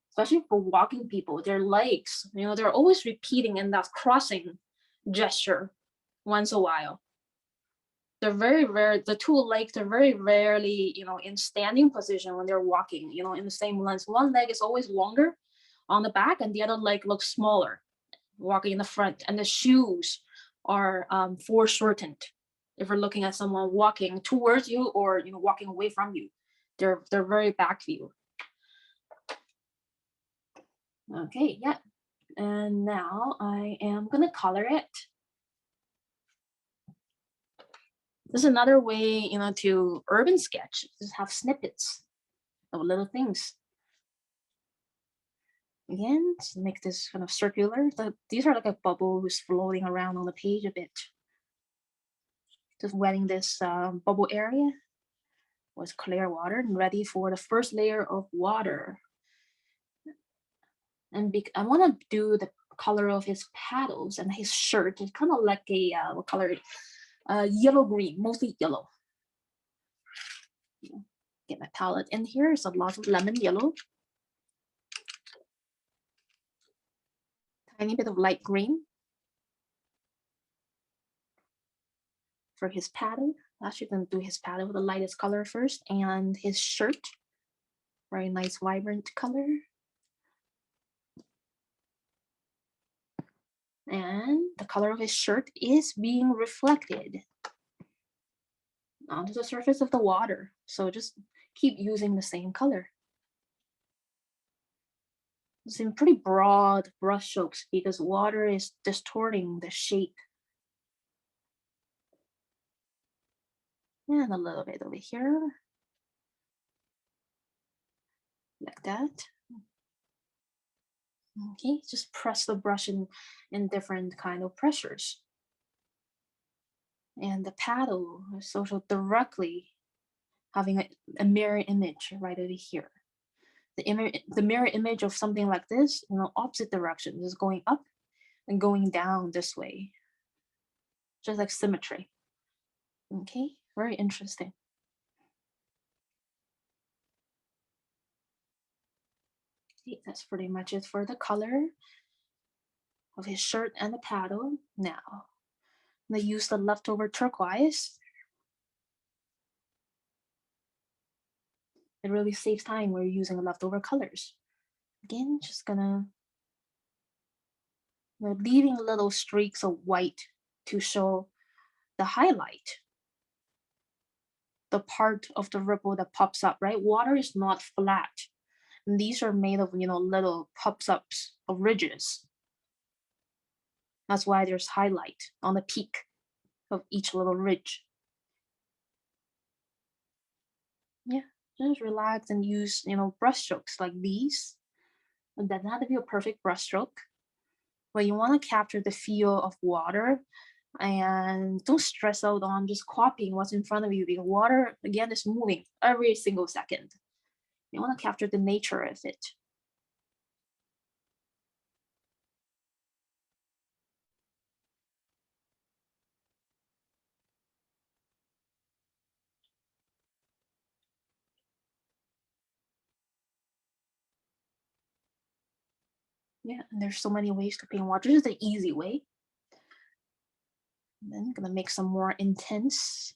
Especially for walking people, their legs, they're always repeating in that crossing gesture once a while. They're very rare. The two legs are very rarely, in standing position when they're walking, in the same length. One leg is always longer on the back, and the other leg looks smaller walking in the front. And the shoes are foreshortened. If you're looking at someone walking towards you or walking away from you, they're very back view. Okay, yeah. And now I am gonna color it. This is another way, to urban sketch. Just have snippets of little things. Again, to make this kind of circular. These are like a bubble who's floating around on the page a bit. Just wetting this bubble area with clear water and ready for the first layer of water. And I want to do the color of his paddles and his shirt. It's kind of like a what color? Yellow green, mostly yellow. Get my palette in here. It's a lot of lemon yellow. Tiny bit of light green for his paddle. Actually, gonna do his paddle with the lightest color first, and his shirt, very nice, vibrant color. And the color of his shirt is being reflected onto the surface of the water. So just keep using the same color. Some pretty broad brush strokes because water is distorting the shape. And a little bit over here. Like that. Okay, just press the brush in different kind of pressures. And the paddle is also directly having a mirror image right over here. The mirror image of something like this, opposite direction, is going up and going down this way. Just like symmetry. Okay, very interesting. Okay, that's pretty much it for the color of his shirt and the paddle. Now, I'm gonna use the leftover turquoise. It really saves time when you're using leftover colors. Again, just gonna leaving little streaks of white to show the highlight, the part of the ripple that pops up, right? Water is not flat. And these are made of, little pops ups of ridges. That's why there's highlight on the peak of each little ridge. Yeah, just relax and use, brush strokes like these. It doesn't have to be a perfect brush stroke, but you want to capture the feel of water and don't stress out on just copying what's in front of you because water, again, is moving every single second. You want to capture the nature of it. Yeah, and there's so many ways to paint water. This is the easy way. And then I'm gonna make some more intense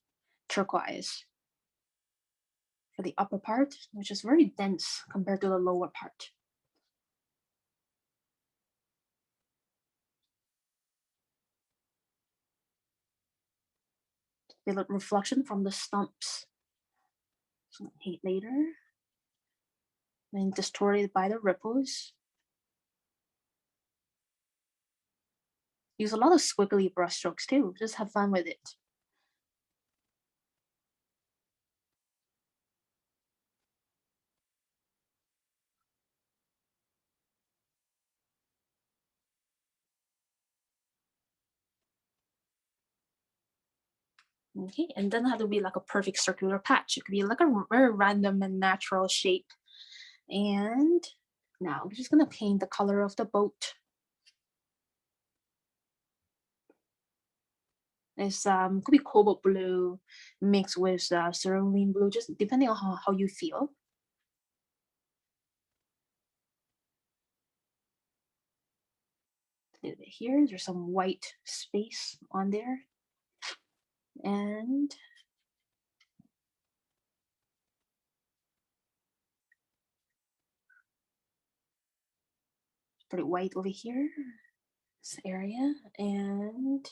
turquoise for the upper part, which is very dense compared to the lower part. The reflection from the stumps. So hate later. Then distorted by the ripples. Use a lot of squiggly brush strokes too. Just have fun with it. Okay, and then have to be like a perfect circular patch. It could be like a very random and natural shape. And now we're just gonna paint the color of the boat. It's could be cobalt blue mixed with cerulean blue, just depending on how you feel. A little bit here, there's some white space on there. And pretty white over here, this area, and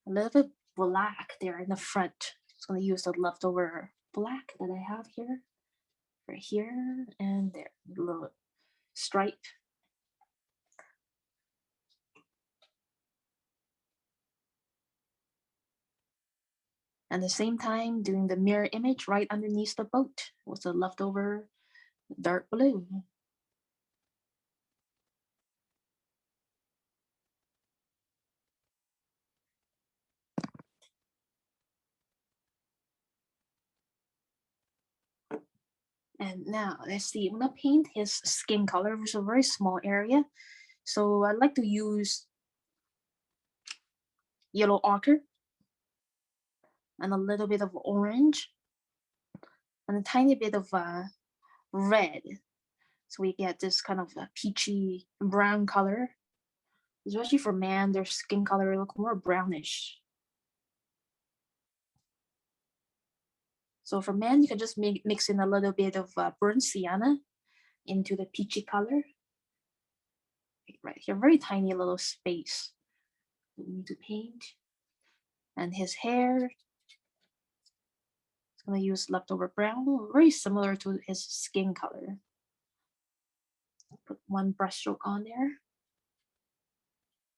a little bit black there in the front. Just gonna use the leftover black that I have here, right here, and there, a little stripe. At the same time, doing the mirror image right underneath the boat with the leftover dark blue. And now let's see, I'm gonna paint his skin color, which is a very small area. So I like to use yellow ochre and a little bit of orange and a tiny bit of red. So we get this kind of a peachy brown color. Especially for man, their skin color look more brownish. So for men, you can just mix in a little bit of burnt sienna into the peachy color. Right here, very tiny little space we need to paint. And his hair, it's gonna use leftover brown, very similar to his skin color. Put one brush stroke on there.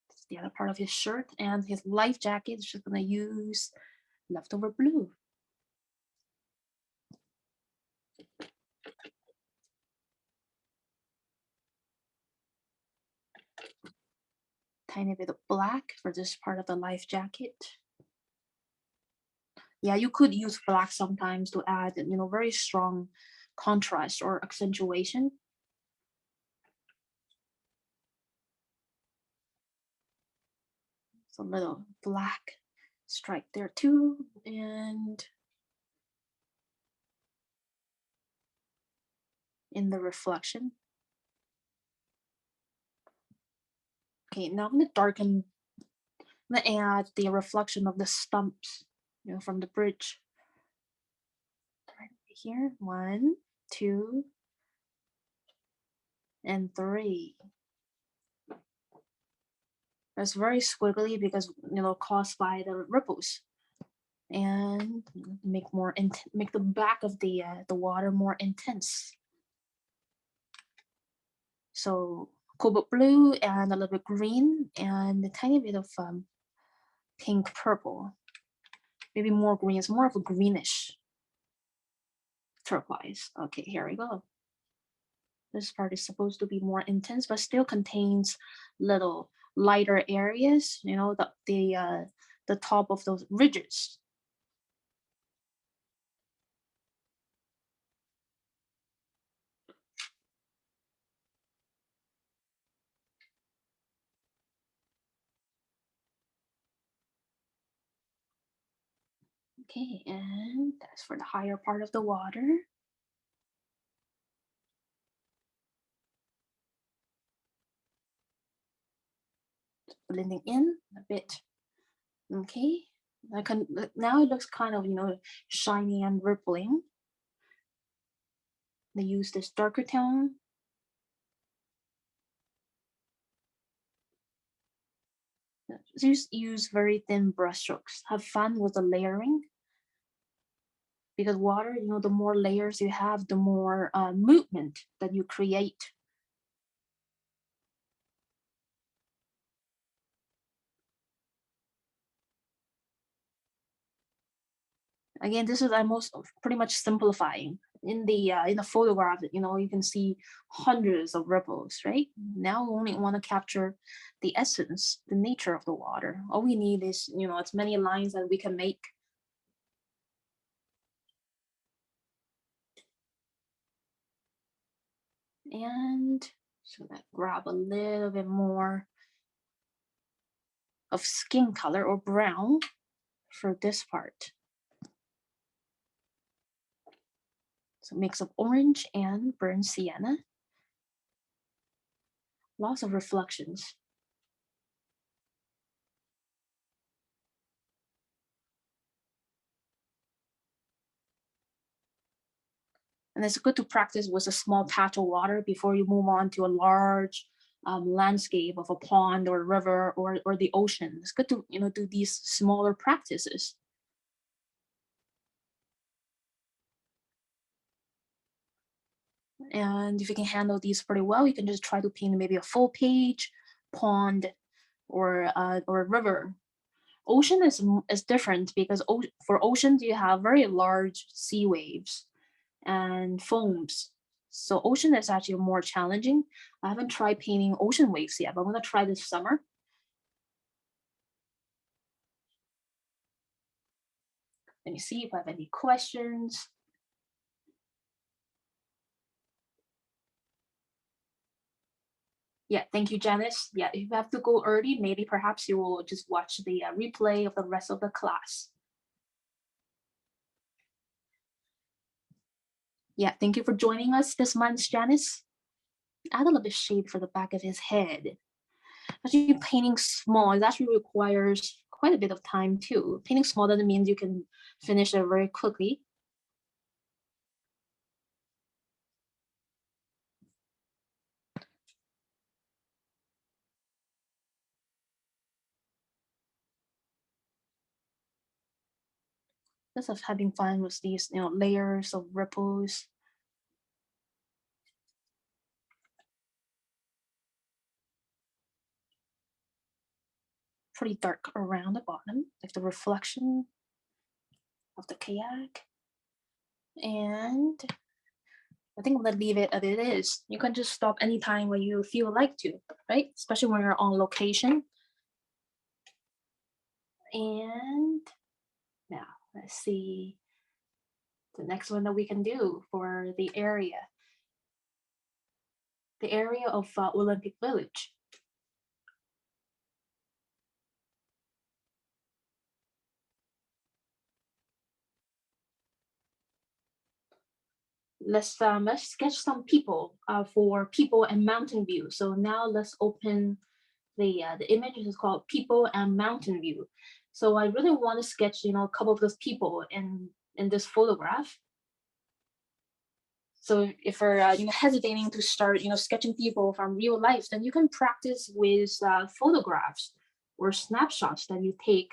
That's the other part of his shirt, and his life jacket is just gonna use leftover blue. Tiny bit of black for this part of the life jacket. Yeah, you could use black sometimes to add, very strong contrast or accentuation. So a little black stripe there too, and in the reflection. Okay, now I'm gonna darken. I'm gonna add the reflection of the stumps, from the bridge. Right here, 1, 2, and 3. That's very squiggly because caused by the ripples, and make the back of the water more intense. So cobalt blue and a little bit green and a tiny bit of pink purple, maybe more green. It's more of a greenish turquoise. Okay, here we go. This part is supposed to be more intense, but still contains little lighter areas. The top of those ridges. Okay, and that's for the higher part of the water. Blending in a bit. Okay, now it looks kind of shiny and rippling. They use this darker tone. Just use very thin brush strokes. Have fun with the layering. Because water, the more layers you have, the more movement that you create. Again, this is almost pretty much simplifying. In the photograph, you can see hundreds of ripples, right? Now we only want to capture the essence, the nature of the water. All we need is as many lines that we can make. And so that grab a little bit more of skin color or brown for this part. So mix of orange and burnt sienna. Lots of reflections. And it's good to practice with a small patch of water before you move on to a large landscape of a pond or river or the ocean. It's good to do these smaller practices. And if you can handle these pretty well, you can just try to paint maybe a full page, pond, or a river. Ocean is different because for oceans you have very large sea waves and foams. So ocean is actually more challenging. I haven't tried painting ocean waves yet, but I'm gonna try this summer. Let me see if I have any questions. Yeah, thank you, Janice. Yeah, if you have to go early, maybe perhaps you will just watch the replay of the rest of the class. Yeah, thank you for joining us this month, Janice. Add a little bit of shade for the back of his head. Actually, painting small, it actually requires quite a bit of time too. Painting small doesn't mean you can finish it very quickly. Just of having fun with these, layers of ripples. Pretty dark around the bottom, like the reflection of the kayak. And I think I'm gonna leave it as it is. You can just stop anytime when you feel like to, right? Especially when you're on location. And now let's see the next one that we can do for the area. The area of Olympic Village. Let's sketch some people for people and mountain view. So now let's open the image. Is called people and mountain view. So I really want to sketch a couple of those people in this photograph. So if you're hesitating to start sketching people from real life, then you can practice with photographs or snapshots that you take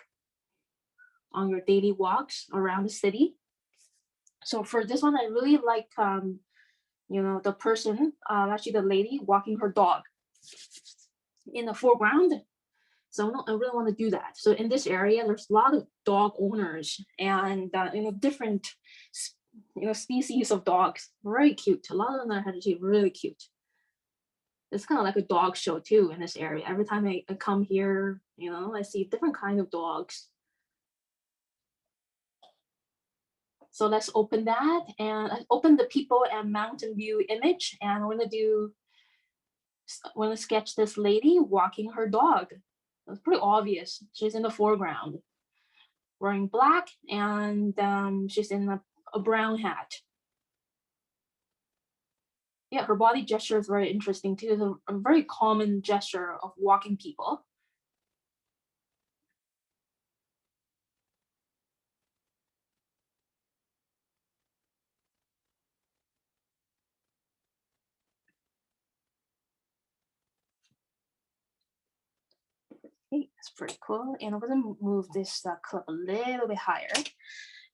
on your daily walks around the city. So for this one, I really like the person, actually the lady walking her dog in the foreground. So I really want to do that. So in this area, there's a lot of dog owners and different species of dogs. Very cute. A lot of them are actually really cute. It's kind of like a dog show too in this area. Every time I come here, I see different kind of dogs. So let's open that, and I open the people and mountain view image, and I'm gonna sketch this lady walking her dog. It's pretty obvious. She's in the foreground, wearing black, and she's in a brown hat. Yeah, her body gesture is very interesting too. It's a very common gesture of walking people. Okay, that's pretty cool. And I'm gonna move this clip a little bit higher.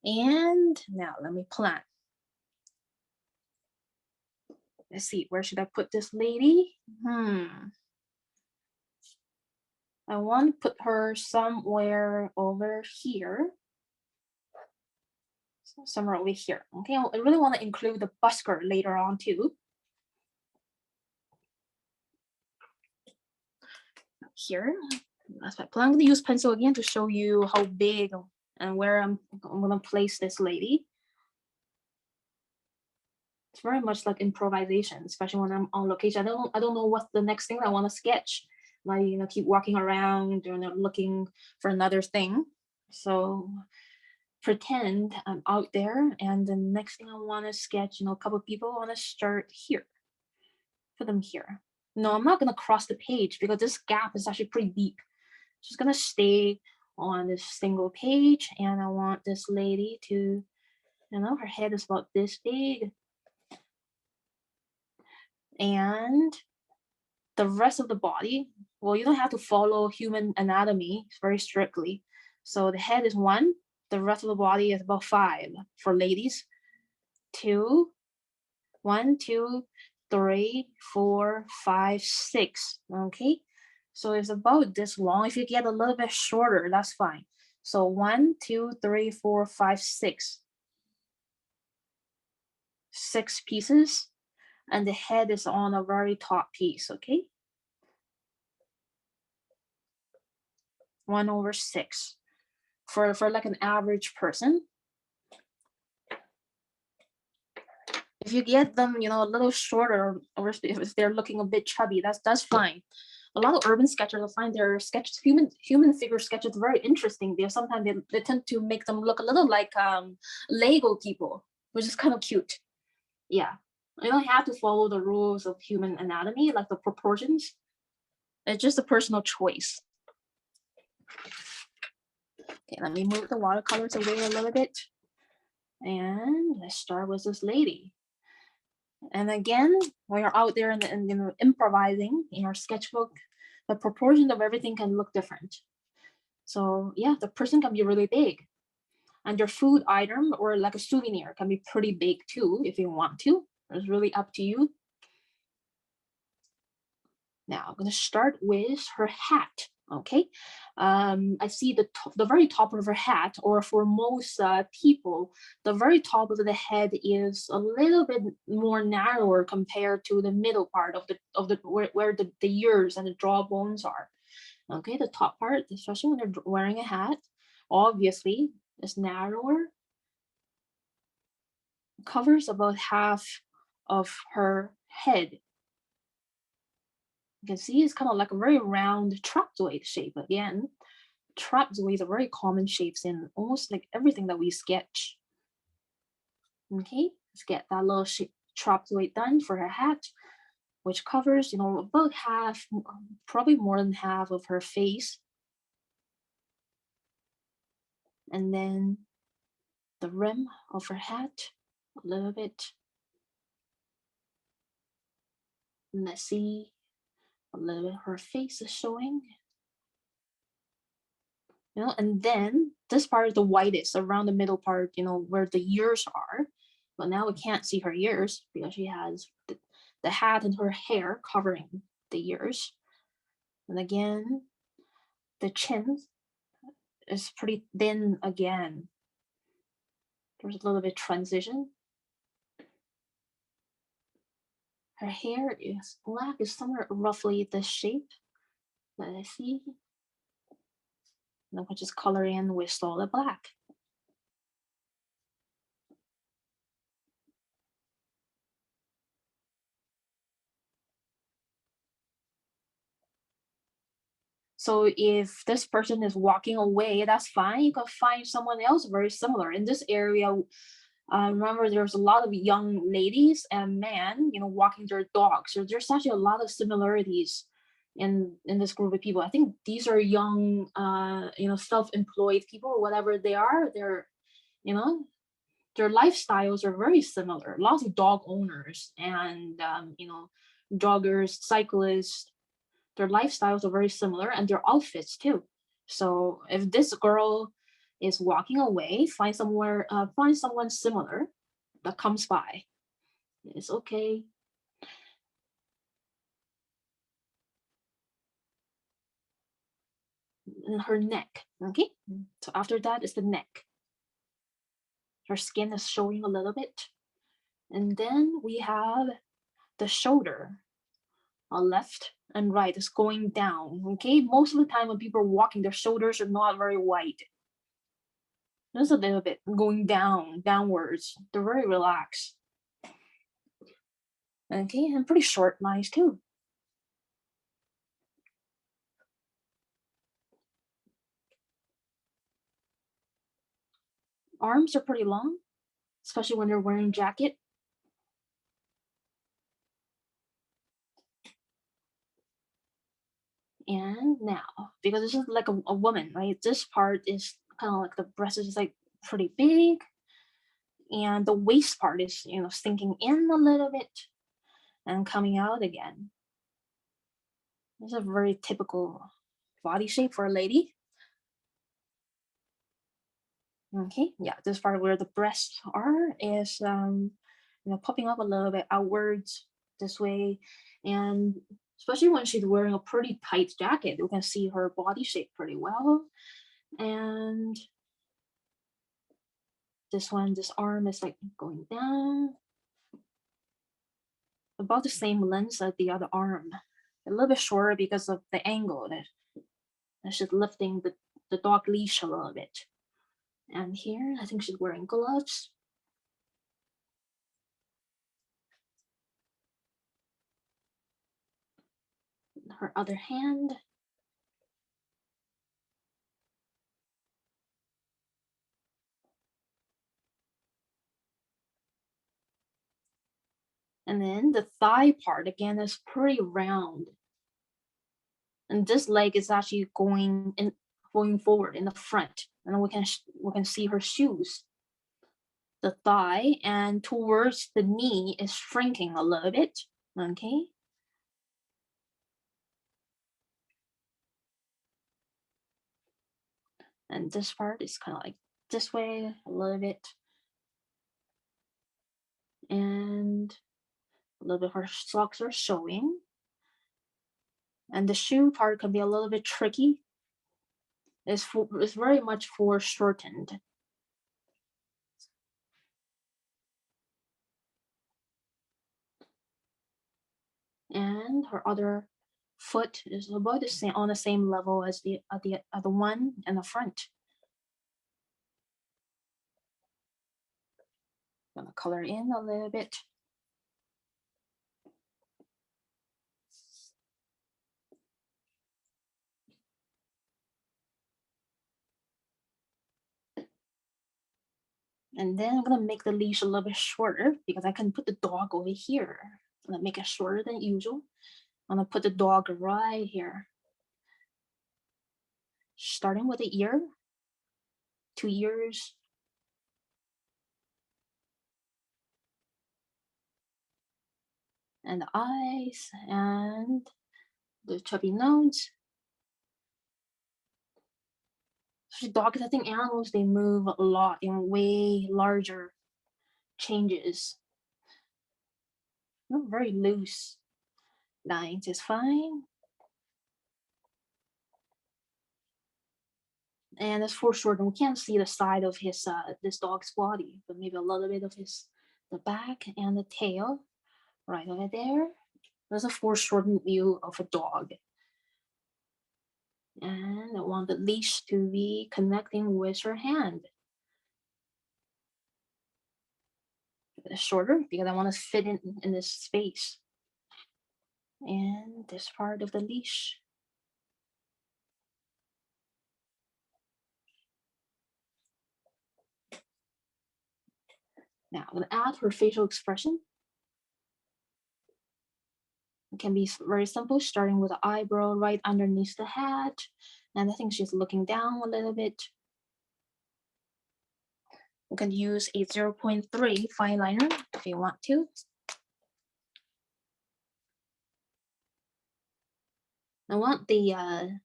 And now let me plan. Let's see, where should I put this lady? I want to put her somewhere over here. Somewhere over here. Okay, I really want to include the busker later on too. Here, that's my plan. I'm going to use pencil again to show you how big and where I'm going to place this lady. It's very much like improvisation, especially when I'm on location. I don't know what's the next thing I want to sketch. Like keep walking around looking for another thing. So pretend I'm out there, and the next thing I want to sketch, a couple of people. I want to start here. Put them here. No, I'm not gonna cross the page because this gap is actually pretty deep. Just gonna stay on this single page, and I want this lady to, her head is about this big, and the rest of the body. Well, you don't have to follow human anatomy very strictly. So the head is 1. The rest of the body is about 5 for ladies. 2, 1, 2, 3, 4, 5, 6. Okay, so it's about this long. If you get a little bit shorter, that's fine. So 1, 2, 3, 4, 5, 6. 6 pieces, and the head is on a very top piece. Okay, 1/6 for like an average person. If you get them, you know, a little shorter, or if they're looking a bit chubby, that's fine. A lot of urban sketchers will find their sketches, human figure sketches, very interesting. Sometimes they tend to make them look a little like Lego people, which is kind of cute. Yeah, you don't have to follow the rules of human anatomy, like the proportions. It's just a personal choice. Okay, let me move the watercolors away a little bit. And let's start with this lady. And again, when you're out there and you know, improvising in your sketchbook, the proportion of everything can look different. So yeah, the person can be really big. And your food item or like a souvenir can be pretty big too, if you want to. It's really up to you. Now I'm going to start with her hat. Okay, I see the very top of her hat, or for most people, the very top of the head is a little bit more narrower compared to the middle part of the where the ears and the jawbones are. Okay, the top part, especially when they're wearing a hat, obviously is narrower, covers about half of her head. You can see it's kind of like a very round trapezoid shape again. Trapezoids are very common shapes in almost like everything that we sketch. Okay, let's get that little trapezoid done for her hat, which covers, you know, about half, probably more than half of her face. And then the rim of her hat, a little bit. And let's see, a little bit her face is showing. You know, and then this part is the whitest around the middle part, you know, where the ears are. But now we can't see her ears because she has the hat and her hair covering the ears. And again, the chin is pretty thin again. There's a little bit transition. Her hair is black, is somewhere roughly this shape. Let us see. And we'll just color in with solid black. So if this person is walking away, that's fine. You can find someone else very similar. In this area, remember there's a lot of young ladies and men, you know, walking their dogs. So there's actually a lot of similarities in this group of people. I think these are young, you know, self-employed people or whatever they are. They're, you know, their lifestyles are very similar. Lots of dog owners and, you know, joggers, cyclists, their lifestyles are very similar and their outfits too. So if this girl is walking away, find someone similar that comes by. It's okay. And her neck, okay? So after that is the neck. Her skin is showing a little bit. And then we have the shoulder, left and right is going down, okay? Most of the time when people are walking, their shoulders are not very wide. Just a little bit going downwards. They're very relaxed. Okay, and pretty short lines too. Arms are pretty long, especially when they're wearing jacket. And now, because this is like a woman, right? This part is kind of like the breast is like pretty big, and the waist part is, you know, sinking in a little bit and coming out again. This is a very typical body shape for a lady. Okay, yeah, this part where the breasts are is you know, popping up a little bit outwards this way, and especially when she's wearing a pretty tight jacket, you can see her body shape pretty well. And this arm is like going down about the same length as the other arm, a little bit shorter because of the angle that she's lifting the dog leash a little bit. And here, I think she's wearing gloves. her other hand. And then the thigh part again is pretty round. And this leg is actually going forward in the front. And then we can see her shoes. The thigh and towards the knee is shrinking a little bit. Okay. And this part is kind of like this way a little bit. And a little bit her socks are showing. And the shoe part can be a little bit tricky. It's very much foreshortened. And her other foot is about the same, on the same level as the one in the front. I'm gonna color in a little bit. And then I'm gonna make the leash a little bit shorter because I can put the dog over here. I'm gonna make it shorter than usual. I'm gonna put the dog right here. Starting with the ear, 2 ears. And the eyes and the chubby nose. So dogs, I think animals, they move a lot in way larger changes. Not very loose lines is fine. And as foreshortened, we can't see the side of his this dog's body, but maybe a little bit of the back and the tail right over there. There's a foreshortened view of a dog. And I want the leash to be connecting with her hand. It's shorter because I want to fit in this space. And this part of the leash. Now I'm going to add her facial expression. It can be very simple, starting with the eyebrow right underneath the head. And I think she's looking down a little bit. You can use a 0.3 fine liner if you want to. I want the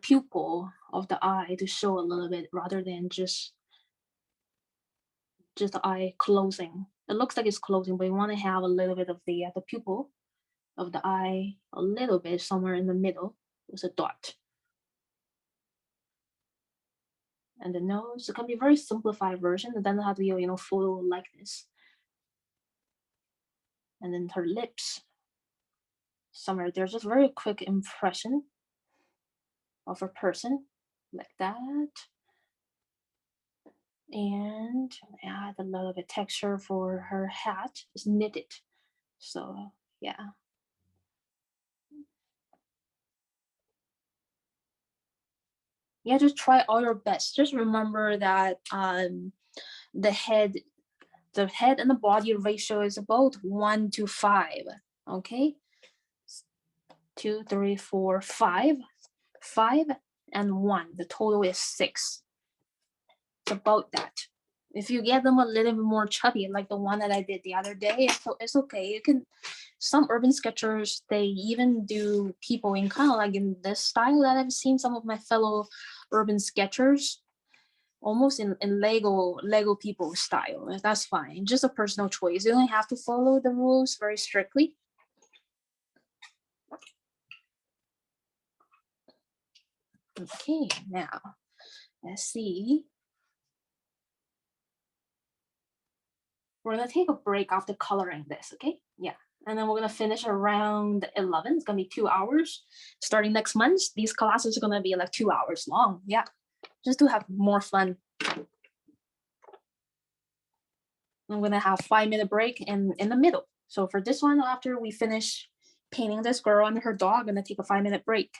pupil of the eye to show a little bit rather than just the eye closing. It looks like it's closing, but you want to have a little bit of the pupil of the eye a little bit somewhere in the middle with a dot. And the nose, it can be a very simplified version. It doesn't have to be, full like this. And then her lips, somewhere there's just very quick impression of a person like that. And add a little bit texture for her hat. It's knitted, so yeah. Yeah, just try all your best. Just remember that the head and the body ratio is about 1 to 5. Okay, 2, 3, 4, 5, 5 and 1. The total is 6. It's about that. If you get them a little bit more chubby, like the one that I did the other day, it's okay. You can. Some urban sketchers, they even do people in kind of like in this style that I've seen some of my fellow urban sketchers, almost in Lego people style. That's fine. Just a personal choice. You don't have to follow the rules very strictly. Okay, now let's see. We're gonna take a break after coloring this, okay? Yeah. And then we're gonna finish around 11. It's gonna be 2 hours. Starting next month, these classes are gonna be like 2 hours long. Yeah, just to have more fun. I'm gonna have 5-minute break in the middle. So for this one, after we finish painting this girl and her dog. I'm gonna take a 5-minute break.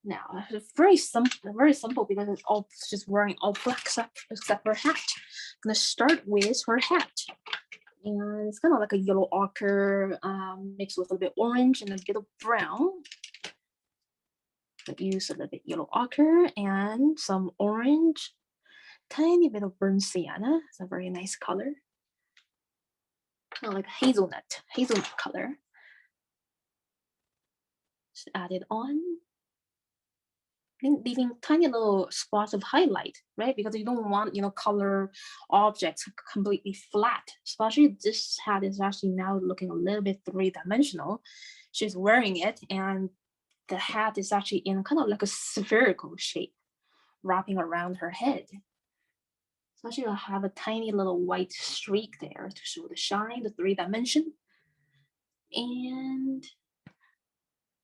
Now, it's very simple because it's all just wearing all black except her hat. I'm gonna start with her hat. And it's kind of like a yellow ochre mixed with a bit orange and a bit of brown. I use a little bit yellow ochre and some orange, tiny bit of burnt sienna. It's a very nice color, kind of like hazelnut color. Just add it on, leaving tiny little spots of highlight, right? Because you don't want, color objects completely flat. Especially this hat is actually now looking a little bit three-dimensional. She's wearing it, and the hat is actually in kind of like a spherical shape, wrapping around her head. So actually I'll have a tiny little white streak there to show the shine, the 3-dimension. And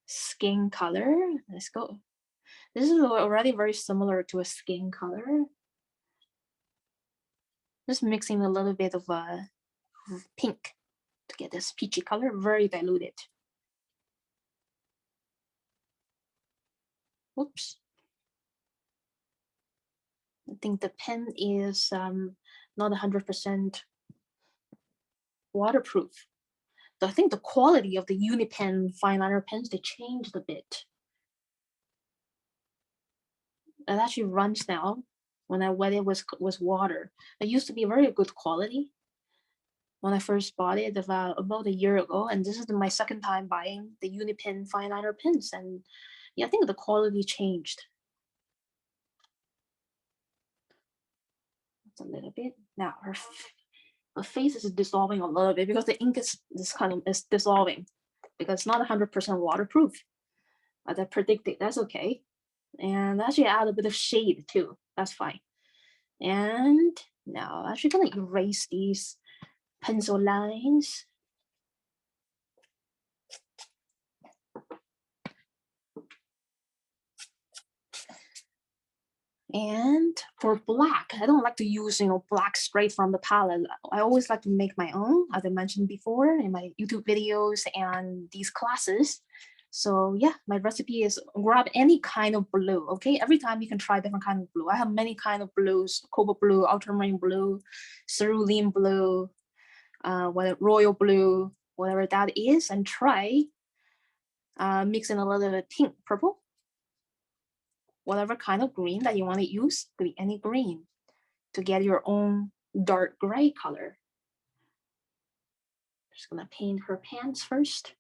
skin color, let's go. This is already very similar to a skin color. Just mixing a little bit of pink to get this peachy color, very diluted. Oops. I think the pen is not 100% waterproof. So I think the quality of the Uni-pin fine liner pens, they changed a bit. It actually runs now when I wet it with water. It used to be very good quality when I first bought it about a year ago, and this is my second time buying the Uni-pin fine liner pens, and yeah, I think the quality changed. That's a little bit. Now her face is dissolving a little bit because the ink is dissolving because it's not 100% waterproof. As I predicted, that's okay. And actually add a bit of shade too. That's fine. And now I'm actually gonna erase these pencil lines. And for black, I don't like to use black straight from the palette. I always like to make my own, as I mentioned before in my YouTube videos and these classes. So yeah, my recipe is grab any kind of blue, okay? Every time you can try different kind of blue. I have many kind of blues: cobalt blue, ultramarine blue, cerulean blue, royal blue, whatever that is, and try mixing a little bit of pink, purple, whatever kind of green that you want to use. Could be any green to get your own dark gray color. Just gonna paint her pants first.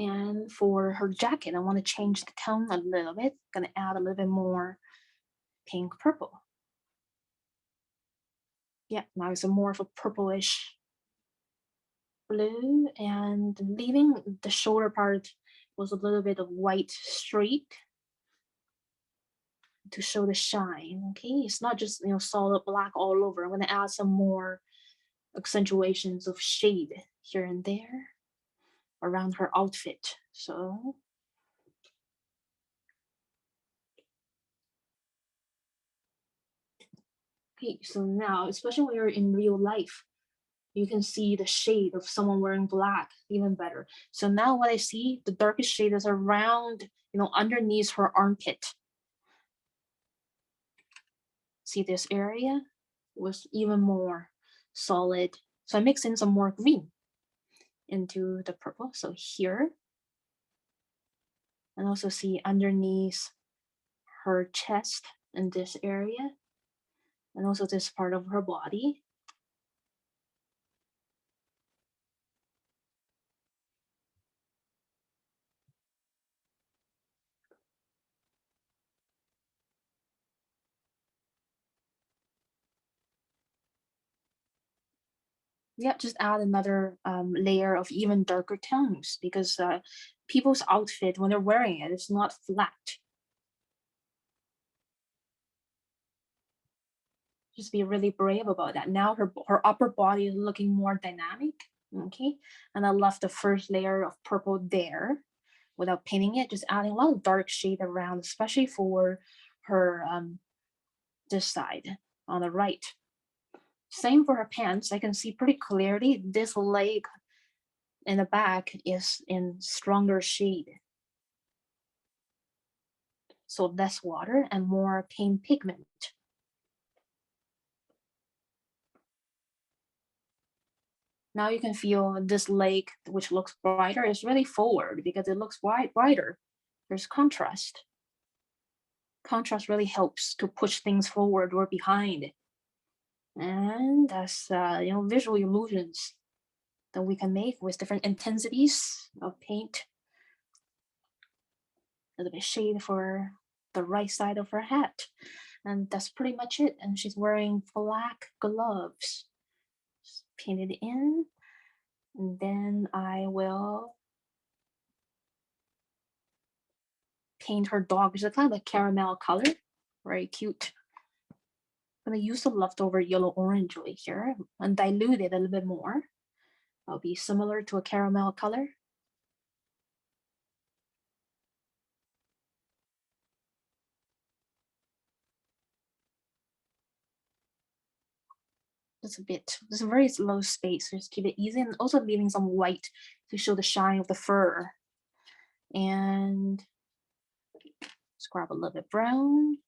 And for her jacket, I want to change the tone a little bit. Gonna add a little bit more pink purple. Yeah, now it's a more of a purplish blue, and leaving the shoulder part was a little bit of white streak to show the shine. Okay, it's not just solid black all over. I'm gonna add some more accentuations of shade here and there around her outfit. So okay, so now, especially when you're in real life, you can see the shade of someone wearing black even better. So now what I see, the darkest shade is around, underneath her armpit. See this area was even more solid. So I mix in some more green into the purple. So here, and also see underneath her chest in this area, and also this part of her body. Yeah, just add another layer of even darker tones, because people's outfit, when they're wearing it, it's not flat. Just be really brave about that. Now her upper body is looking more dynamic. Okay, and I left the first layer of purple there. without painting it, just adding a lot of dark shade around, especially for her this side on the right. Same for her pants. I can see pretty clearly this leg in the back is in stronger shade. So less water and more paint pigment. Now you can feel this leg, which looks brighter, is really forward because it looks brighter. There's contrast. Contrast really helps to push things forward or behind. And that's, visual illusions that we can make with different intensities of paint. A little bit shade for the right side of her hat. And that's pretty much it. And she's wearing black gloves. Just paint it in. And then I will paint her dog, which is kind of a caramel color. Very cute. I'm gonna use the leftover yellow orange right here and dilute it a little bit more. That'll be similar to a caramel color. Just a bit, just a very low space, just keep it easy, and also leaving some white to show the shine of the fur. And let's grab a little bit brown.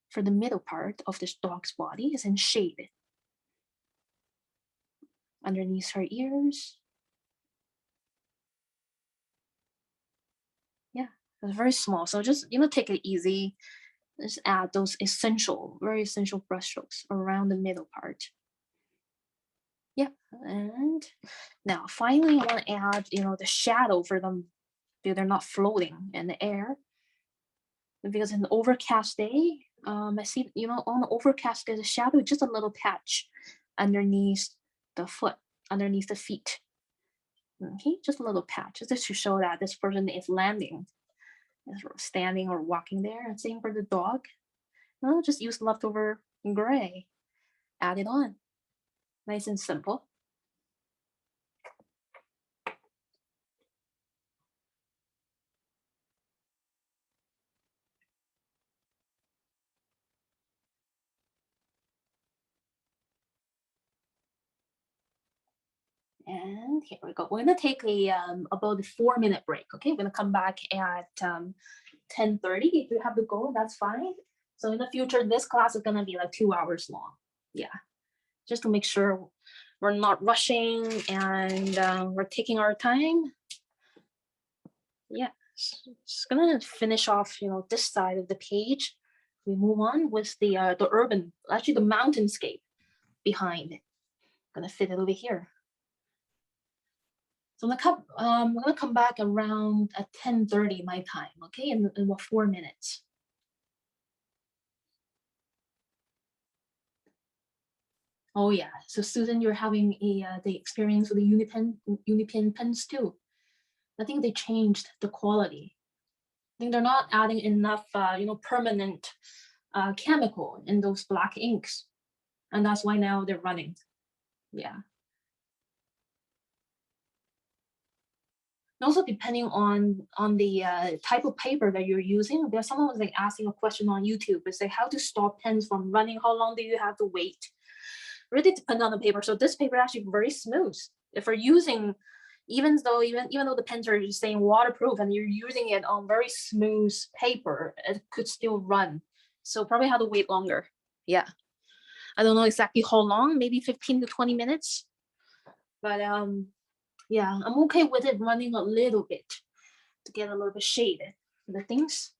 For the middle part of this dog's body is in shade. Underneath her ears. Yeah, it's very small. So just, take it easy. Just add those very essential brush strokes around the middle part. Yeah, and now finally I want to add, the shadow for them because they're not floating in the air. Because in the overcast day, I see, on the overcast there's a shadow, just a little patch underneath the foot, underneath the feet. Okay, just a little patch, just to show that this person is landing, is standing or walking there. And same for the dog. I'll just use leftover gray, add it on. Nice and simple. And here we go. We're gonna take about a 4-minute break. Okay, we're gonna come back at 10:30. If you have to go, that's fine. So in the future, this class is gonna be like 2 hours long. Yeah, just to make sure we're not rushing and we're taking our time. Yeah, just gonna finish off, this side of the page. We move on with the urban, actually the mountainscape behind it. Gonna fit it over here. So I'm gonna come back around at 10:30 my time, okay, in about 4 minutes. Oh yeah, so Susan, you're having the experience with the Uni-pin pens too. I think they changed the quality. I think they're not adding enough, permanent chemical in those black inks, and that's why now they're running. Yeah. And also depending on the type of paper that you're using, there's someone was like asking a question on YouTube. It's like how to stop pens from running. How long do you have to wait? Really depends on the paper. So this paper is actually very smooth. If we're using, even though the pens are saying waterproof and you're using it on very smooth paper, it could still run. So probably have to wait longer. Yeah. I don't know exactly how long, maybe 15 to 20 minutes. But yeah, I'm okay with it running a little bit to get a little bit shade for the things.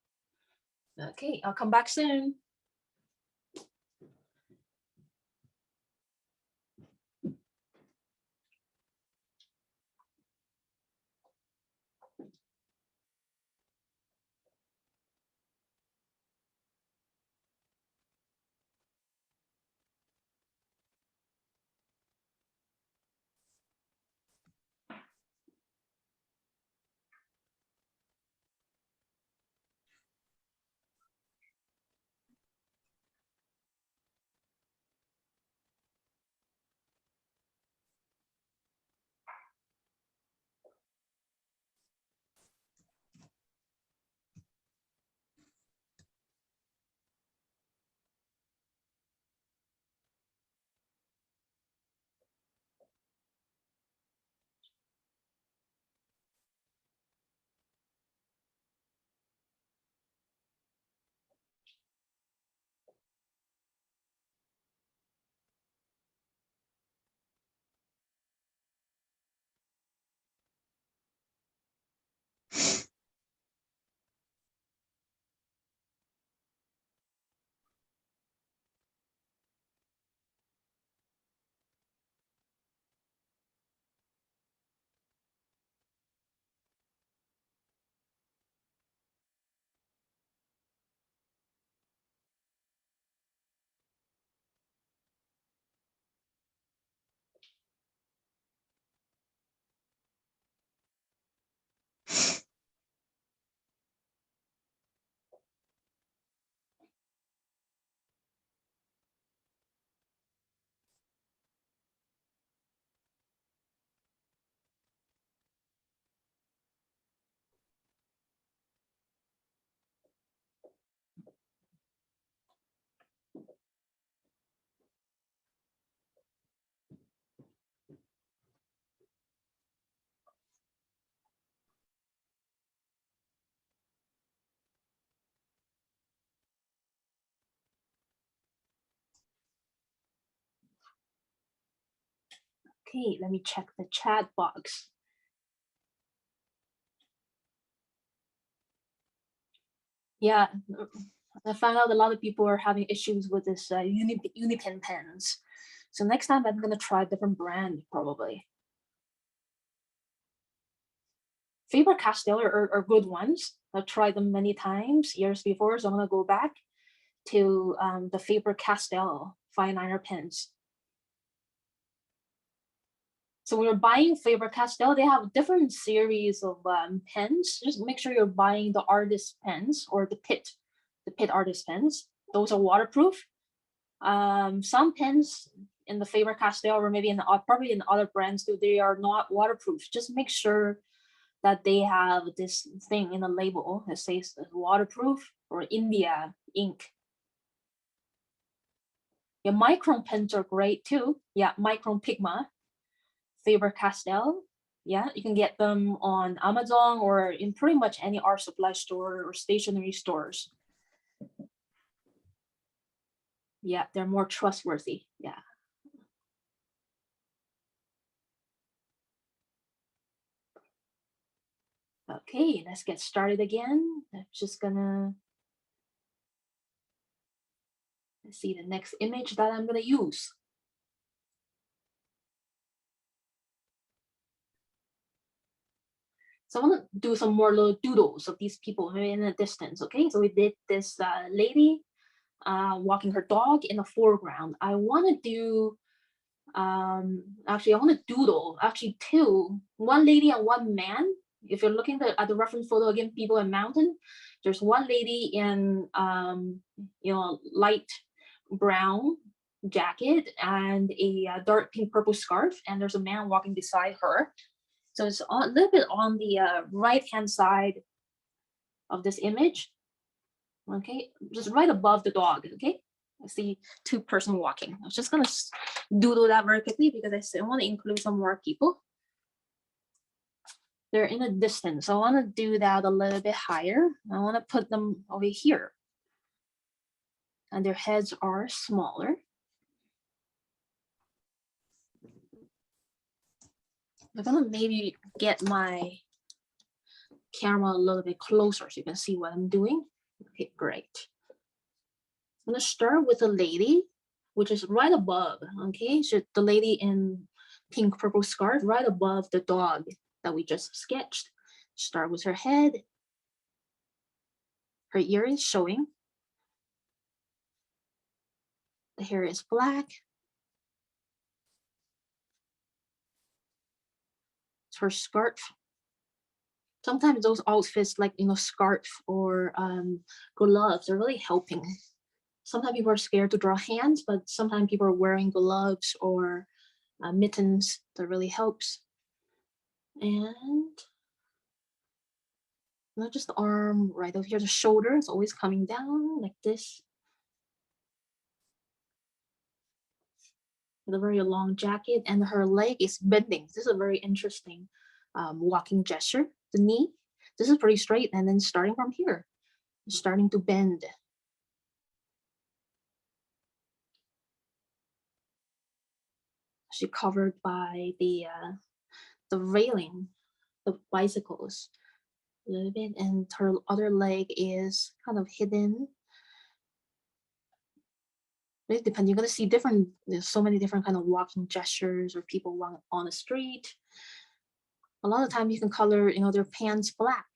Okay, I'll come back soon. Okay, let me check the chat box. Yeah, I found out a lot of people are having issues with this Uni-pin pens. So next time I'm gonna try a different brand probably. Faber-Castell are good ones. I've tried them many times years before, so I'm gonna go back to the Faber-Castell fine liner pens. So when you're buying Faber-Castell, they have different series of pens. Just make sure you're buying the artist pens or the Pitt artist pens. Those are waterproof. Some pens in the Faber-Castell or maybe in the, probably in other brands too, they are not waterproof. Just make sure that they have this thing in the label that says waterproof or India ink. Yeah, micron pens are great too. Yeah, micron Pigma, Faber-Castell. Yeah, you can get them on Amazon or in pretty much any art supply store or stationery stores. Yeah, they're more trustworthy. Yeah. Okay, let's get started again. I'm just gonna see the next image that I'm gonna use. So I want to do some more little doodles of these people in the distance. Okay, so we did this lady walking her dog in the foreground. I want to do actually I want to doodle actually one lady and one man. If you're looking at the reference photo again, people in mountain, there's one lady in light brown jacket and a dark pink purple scarf, and there's a man walking beside her. So it's a little bit on the right hand side of this image. Okay, just right above the dog. Okay, I see two-person walking. I was just gonna doodle that very quickly because I still want to include some more people. They're in a distance, so I want to do that a little bit higher. I want to put them over here, and their heads are smaller. I'm gonna maybe get my camera a little bit closer so you can see what I'm doing. Okay, great. I'm gonna start with the lady, which is right above. Okay, so the lady in pink purple scarf right above the dog that we just sketched. Start with her head. Her ear is showing. The hair is black. It's her scarf. Sometimes those outfits like scarf or gloves are really helping. Sometimes people are scared to draw hands, but sometimes people are wearing gloves or mittens that really helps. And not just the arm right over here, the shoulder is always coming down like this. With a very long jacket, and her leg is bending. This is a very interesting walking gesture. The knee, this is pretty straight, and then starting from here, starting to bend. She covered by the railing, the bicycles a little bit, and her other leg is kind of hidden. It depends. You're gonna see different. There's so many different kind of walking gestures or people walking on the street. A lot of times you can color, their pants black.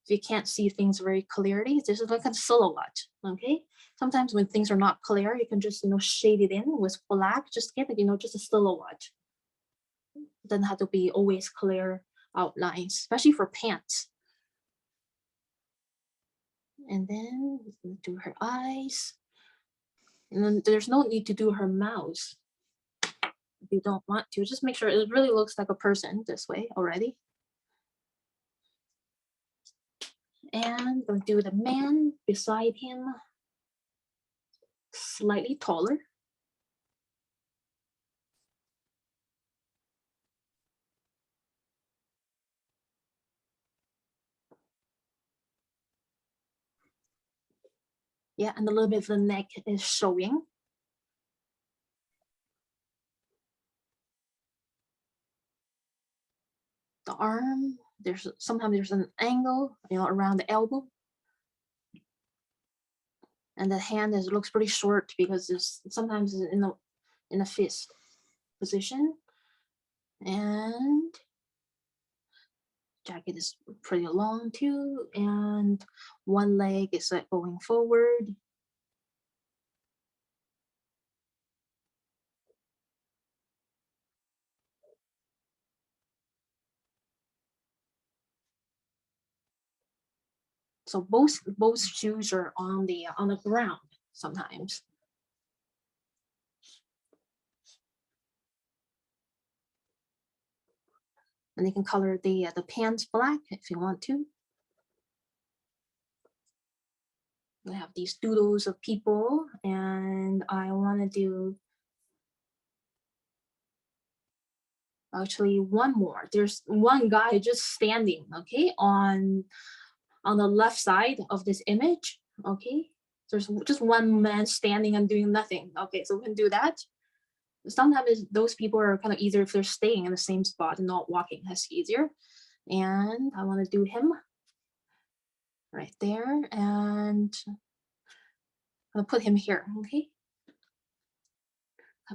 If you can't see things very clearly, this is like a silhouette. Okay. Sometimes when things are not clear, you can just shade it in with black. Just get it, just a silhouette. It doesn't have to be always clear outlines, especially for pants. And then do her eyes. And then there's no need to do her mouth. If you don't want to, just make sure it really looks like a person this way already. And we'll do the man beside him, slightly taller. Yeah, and a little bit of the neck is showing. the arm. Sometimes there's an angle, around the elbow. And the hand looks pretty short because sometimes it's in a fist position. And jacket is pretty long too, and one leg is going forward. So both shoes are on the ground sometimes. And you can color the pants black if you want to. I have these doodles of people, and I want to do actually one more. There's one guy just standing, okay, on the left side of this image, okay. There's just one man standing and doing nothing. Okay, so we can do that. Sometimes those people are kind of easier if they're staying in the same spot and not walking. That's easier. And I want to do him right there, and I'll put him here. Okay,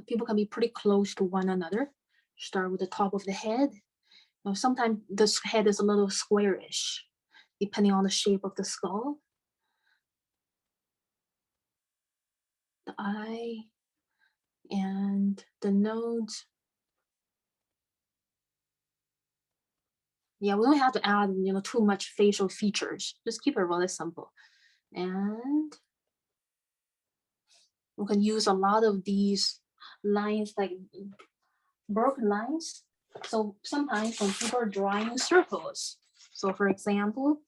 people can be pretty close to one another. Start with the top of the head. Now, sometimes this head is a little squarish depending on the shape of the skull. The eye and the nose. Yeah, we don't have to add too much facial features. Just keep it really simple. And we can use a lot of these lines, like broken lines. So sometimes when people are drawing circles, so for example,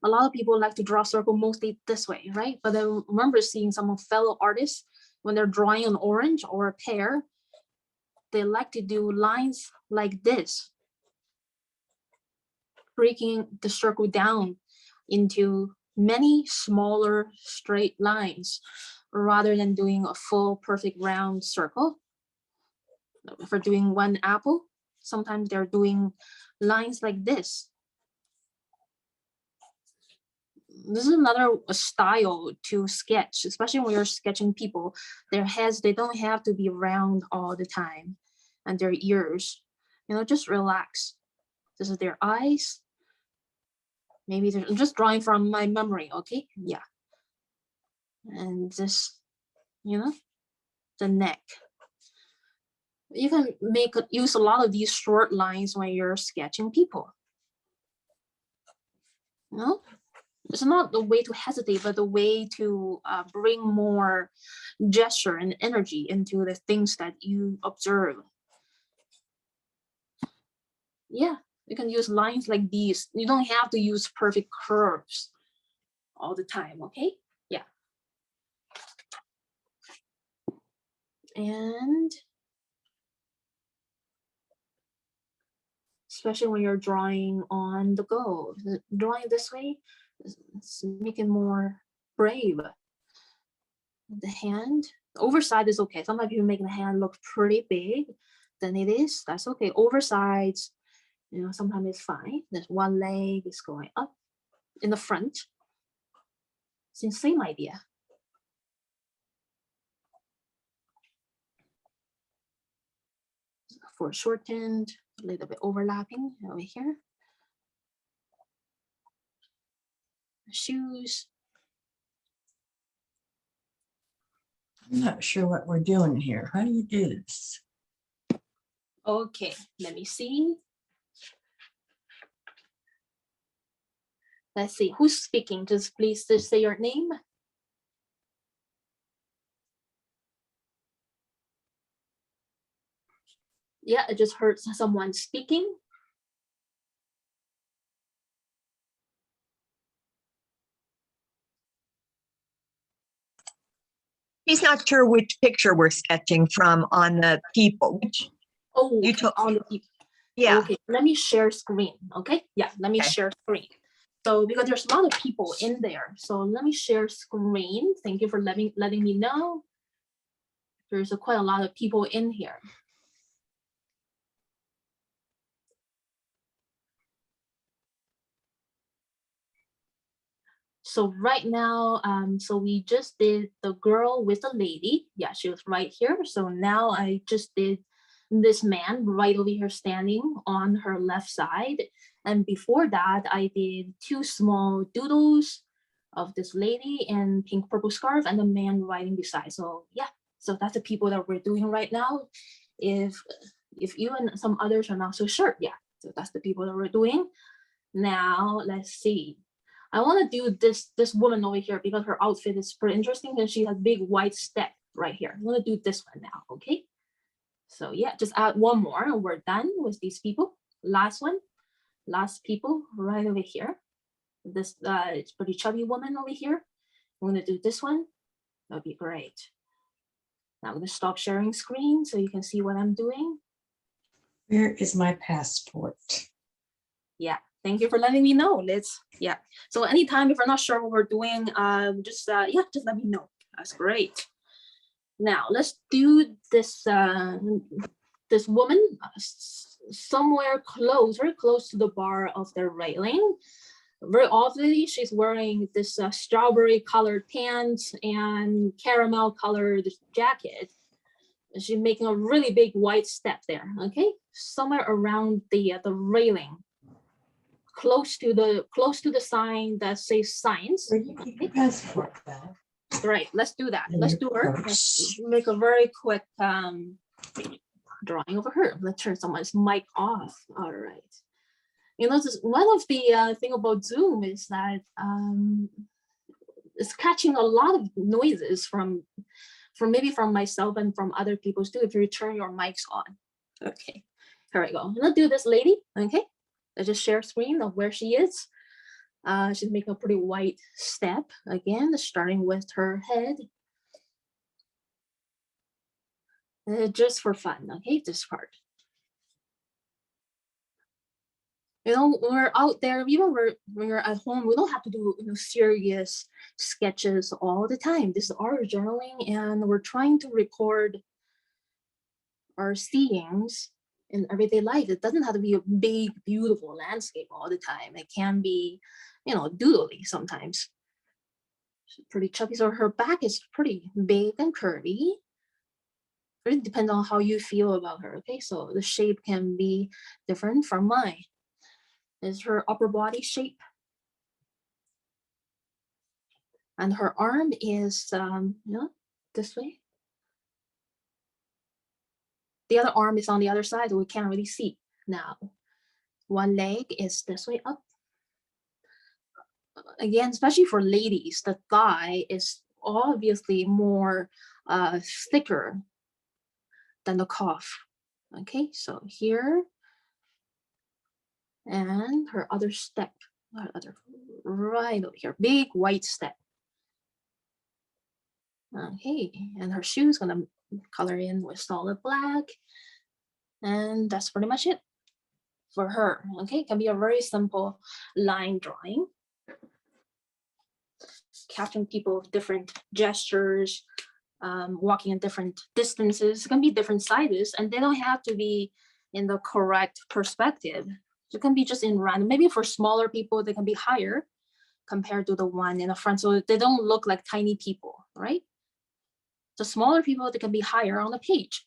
a lot of people like to draw circle mostly this way, right? But I remember seeing some fellow artists, when they're drawing an orange or a pear, they like to do lines like this, breaking the circle down into many smaller straight lines rather than doing a full perfect round circle. For doing one apple, sometimes they're doing lines like this. This is another style to sketch, especially when you're sketching people. Their heads, they don't have to be round all the time, and their ears, just relax. This is their eyes. Maybe I'm just drawing from my memory, okay? Yeah. And this, the neck. You can use a lot of these short lines when you're sketching people. It's not the way to hesitate, but the way to bring more gesture and energy into the things that you observe. Yeah, you can use lines like these. You don't have to use perfect curves all the time, okay? Yeah. And especially when you're drawing on the go, drawing this way, let's make it more brave. The hand, the overside is okay. Sometimes you make the hand look pretty big than it is. That's okay. Oversides, sometimes it's fine. There's one leg is going up in the front. Same idea. For shortened, a little bit overlapping over here. Shoes. I'm not sure what we're doing here. How do you do this? Okay, let me see. Let's see, who's speaking? Please say your name. Yeah, I just heard someone speaking. He's not sure which picture we're sketching from on the people. Oh, you took on the people. Yeah. Okay, let me share screen. Okay, yeah, let me share screen. So because there's a lot of people in there, so let me share screen. Thank you for letting me know. There's quite a lot of people in here. So right now, so we just did the girl with the lady. Yeah, she was right here. So now I just did this man right over here standing on her left side. And before that, I did 2 small doodles of this lady in pink purple scarf and the man riding beside. So yeah, so that's the people that we're doing right now. If you and some others are not so sure, yeah, so that's the people that we're doing. Now let's see. I want to do this woman over here because her outfit is pretty interesting and she has big white step right here. I'm gonna do this one now, okay? So yeah, just add one more and we're done with these people. Last one, last people right over here. This it's pretty chubby woman over here. I'm gonna do this one. That'd be great. Now I'm gonna stop sharing screen so you can see what I'm doing. Where is my passport? Yeah, thank you for letting me know, Liz. Yeah, so anytime if we're not sure what we're doing, just let me know. That's great. Now let's do this this woman somewhere close, very close to the bar of the railing. Very obviously she's wearing this strawberry colored pants and caramel colored jacket. She's making a really big white step there, okay? Somewhere around the railing, close to the sign that says science. Where you keep your passport, Val? Right, let's do that. In Let's your do her. purse. Make a very quick drawing over her. Let's turn someone's mic off. All right. You know, this, one of the thing about Zoom is that it's catching a lot of noises from maybe from myself and from other people too if you turn your mics on. Okay, here we go. Let's do this lady. Okay, let's just share screen of where she is. She's making a pretty white step again, starting with her head. Just for fun, okay, this part. You know, when we're out there, even when we're at home, we don't have to do serious sketches all the time. This is our journaling, and we're trying to record our seeings in everyday life. It doesn't have to be a big, beautiful landscape all the time. It can be, doodly sometimes. She's pretty chubby, so her back is pretty big and curvy. It really depends on how you feel about her, okay? So the shape can be different from mine. Is her upper body shape. And her arm is, this way. The other arm is on the other side, so we can't really see now. One leg is this way up. Again, especially for ladies, the thigh is obviously more thicker than the calf. Okay, so here. And her other step, right over here, big white step. Okay, and her shoe's gonna color in with solid black. And that's pretty much it for her. Okay, it can be a very simple line drawing. Capturing people with different gestures, walking in different distances. It can be different sizes, and they don't have to be in the correct perspective. It can be just in random. Maybe for smaller people, they can be higher compared to the one in the front, so they don't look like tiny people, right? The smaller people, they can be higher on the page.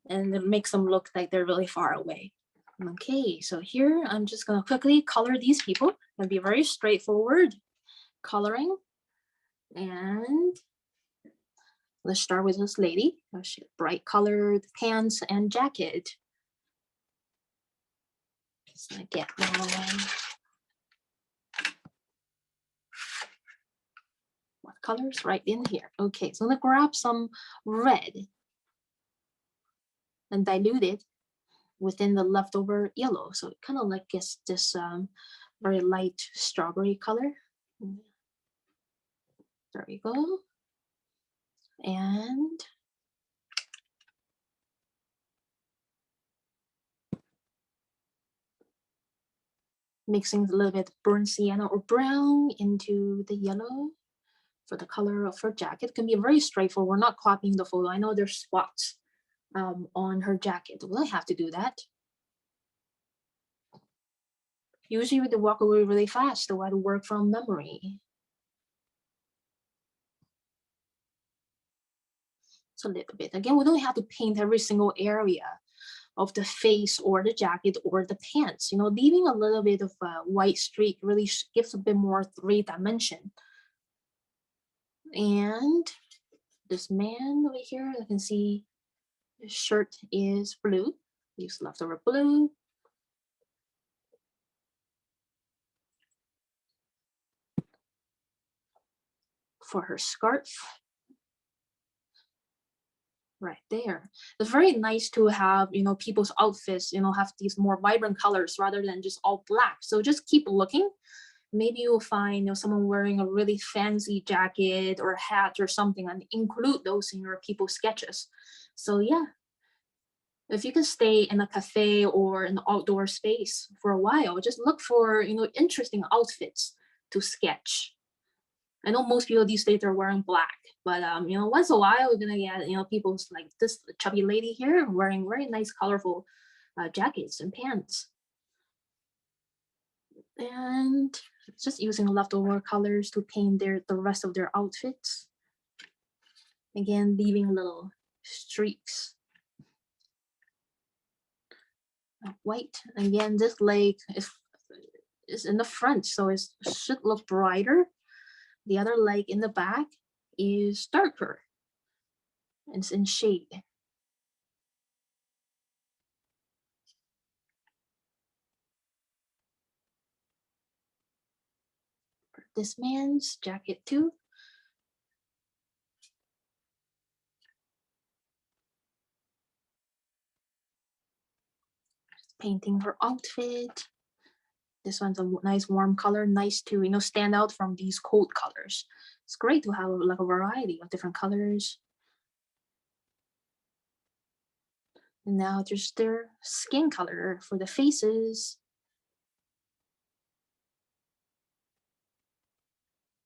And it makes them look like they're really far away. Okay, so here I'm just gonna quickly color these people. It'll be very straightforward coloring. And let's start with this lady. She has bright colored pants and jacket. Just gonna get my colors right in here. Okay, so I'm gonna grab some red and dilute it within the leftover yellow. So it kind of like gets this very light strawberry color. There we go. And mixing a little bit burnt sienna or brown into the yellow for the color of her jacket. It can be very straightforward. We're not copying the photo. I know there's spots on her jacket. We don't have to do that. Usually they walk away really fast, so I work from memory. It's a little bit. Again, we don't have to paint every single area of the face or the jacket or the pants. You know, leaving a little bit of a white streak really gives a bit more 3-dimension. And this man over here, I can see his shirt is blue. Use leftover blue. For her scarf, right there. It's very nice to have, you know, people's outfits, you know, have these more vibrant colors rather than just all black. So just keep looking. Maybe you'll find, you know, someone wearing a really fancy jacket or hat or something, and include those in your people's sketches. So yeah, if you can stay in a cafe or an outdoor space for a while, just look for, you know, interesting outfits to sketch. I know most people these days are wearing black, but you know, once in a while we're gonna get, you know, people's like this chubby lady here wearing very nice, colorful jackets and pants. And just using leftover colors to paint the rest of their outfits. Again, leaving little streaks. White. Again, this leg is in the front, so it should look brighter. The other leg in the back is darker, and it's in shade. For this man's jacket too. Just painting her outfit. This one's a nice warm color, nice to, you know, stand out from these cold colors. It's great to have like a variety of different colors. And now just their skin color for the faces.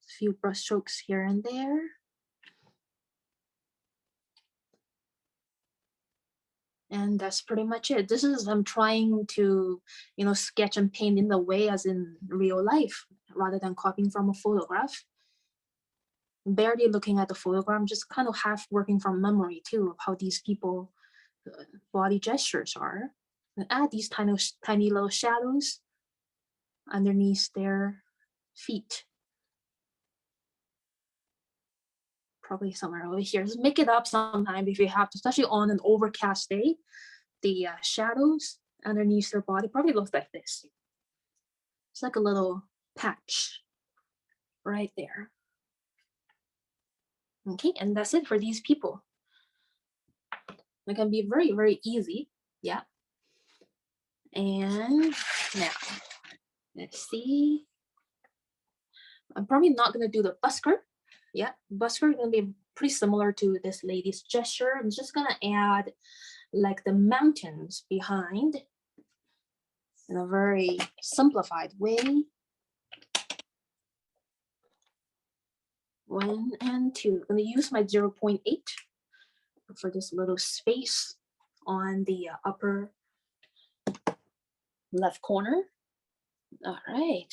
A few brush strokes here and there. And that's pretty much it. This is, I'm trying to, you know, sketch and paint in the way as in real life, rather than copying from a photograph. Barely looking at the photograph, just kind of half working from memory too, of how these people body gestures are. And add these tiny little shadows underneath their feet. Probably somewhere over here. Just make it up sometime if you have to, especially on an overcast day. The shadows underneath their body probably looks like this. It's like a little patch right there. Okay, and that's it for these people. It can be very, very easy. Yeah. And now, let's see. I'm probably not gonna do the busker. Yeah, busker is gonna be pretty similar to this lady's gesture. I'm just gonna add like the mountains behind in a very simplified way. 1 and 2. I'm gonna use my 0.8 for this little space on the upper left corner. All right.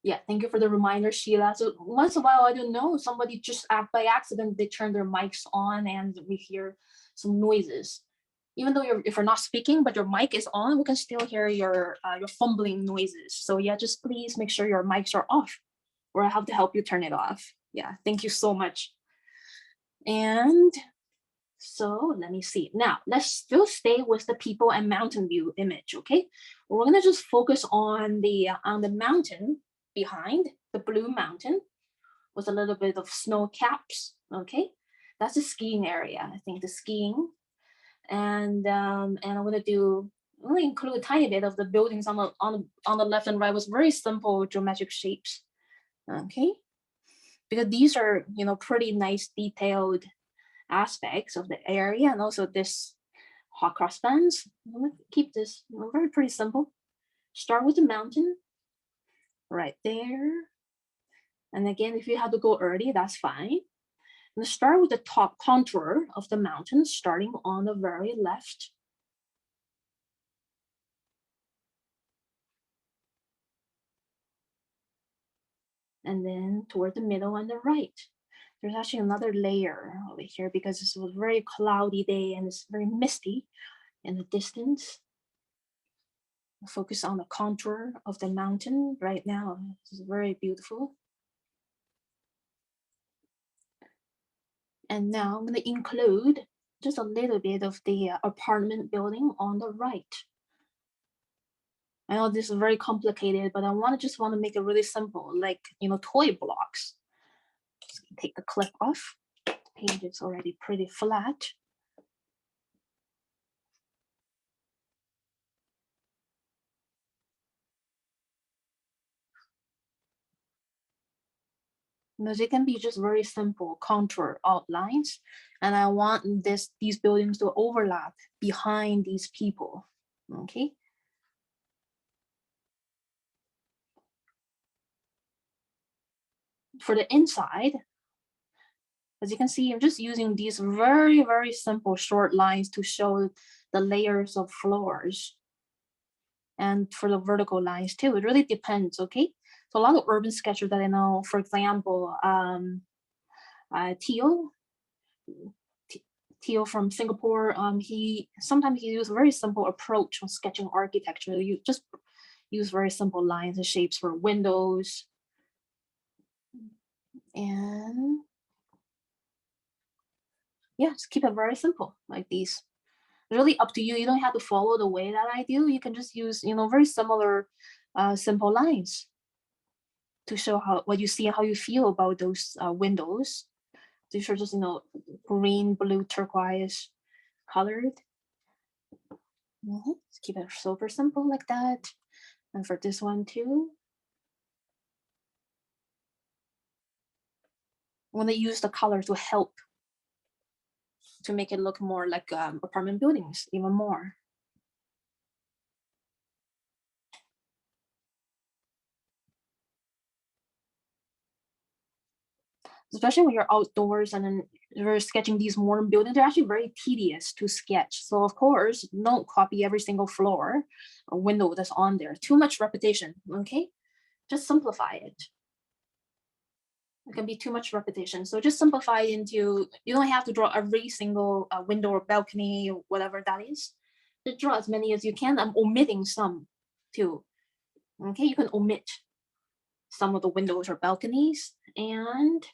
Yeah, thank you for the reminder, Sheila. So once in a while, I don't know, somebody just by accident, they turn their mics on and we hear some noises. Even though if you're not speaking, but your mic is on, we can still hear your fumbling noises. So yeah, just please make sure your mics are off, or I have to help you turn it off. Yeah, thank you so much. And so let me see. Now let's still stay with the people and mountain view image. Okay, we're gonna just focus on the mountain behind, the blue mountain with a little bit of snow caps. Okay, that's the skiing area. I think the skiing, and I'm gonna include a tiny bit of the buildings on the left and right with very simple geometric shapes. Okay, because these are, you know, pretty nice detailed aspects of the area, and also this hot cross buns. I'm gonna keep this, you know, very pretty simple. Start with the mountain right there. And again, if you have to go early, that's fine. I'm gonna start with the top contour of the mountain, starting on the very left. And then toward the middle and the right. There's actually another layer over here because this was a very cloudy day and it's very misty in the distance. Focus on the contour of the mountain right now. It's very beautiful. And now I'm going to include just a little bit of the apartment building on the right. I know this is very complicated, but I just want to make it really simple, like, you know, toy blocks. Just take the clip off. The page is already pretty flat. Because it can be just very simple contour outlines, and I want these buildings to overlap behind these people. Okay. For the inside, as you can see, I'm just using these very, very simple short lines to show the layers of floors. And for the vertical lines too, it really depends, okay? So a lot of urban sketchers that I know, for example, Teo from Singapore, he sometimes uses a very simple approach when sketching architecture. You just use very simple lines and shapes for windows. And yeah, just keep it very simple like these. Really up to you. You don't have to follow the way that I do. You can just use, you know, very similar simple lines to show what you see and how you feel about those windows. These are just, you know, green, blue, turquoise colored. Let's keep it super simple like that. And for this one too, I'm gonna use the color to help to make it look more like apartment buildings even more. Especially when you're outdoors and then you're sketching these modern buildings, they're actually very tedious to sketch. So of course, don't copy every single floor or window that's on there. Too much repetition, okay? Just simplify it. It can be too much repetition. So just simplify it into, you don't have to draw every single window or balcony or whatever that is. Just draw as many as you can. I'm omitting some too. Okay, you can omit some of the windows or balconies. And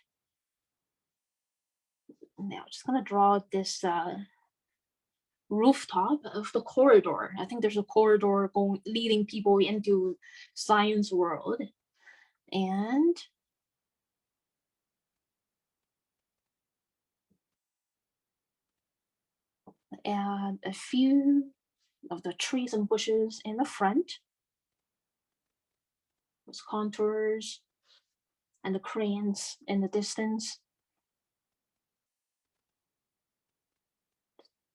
now I'm just gonna draw this rooftop of the corridor. I think there's a corridor leading people into science world. And add a few of the trees and bushes in the front. Those contours and the cranes in the distance.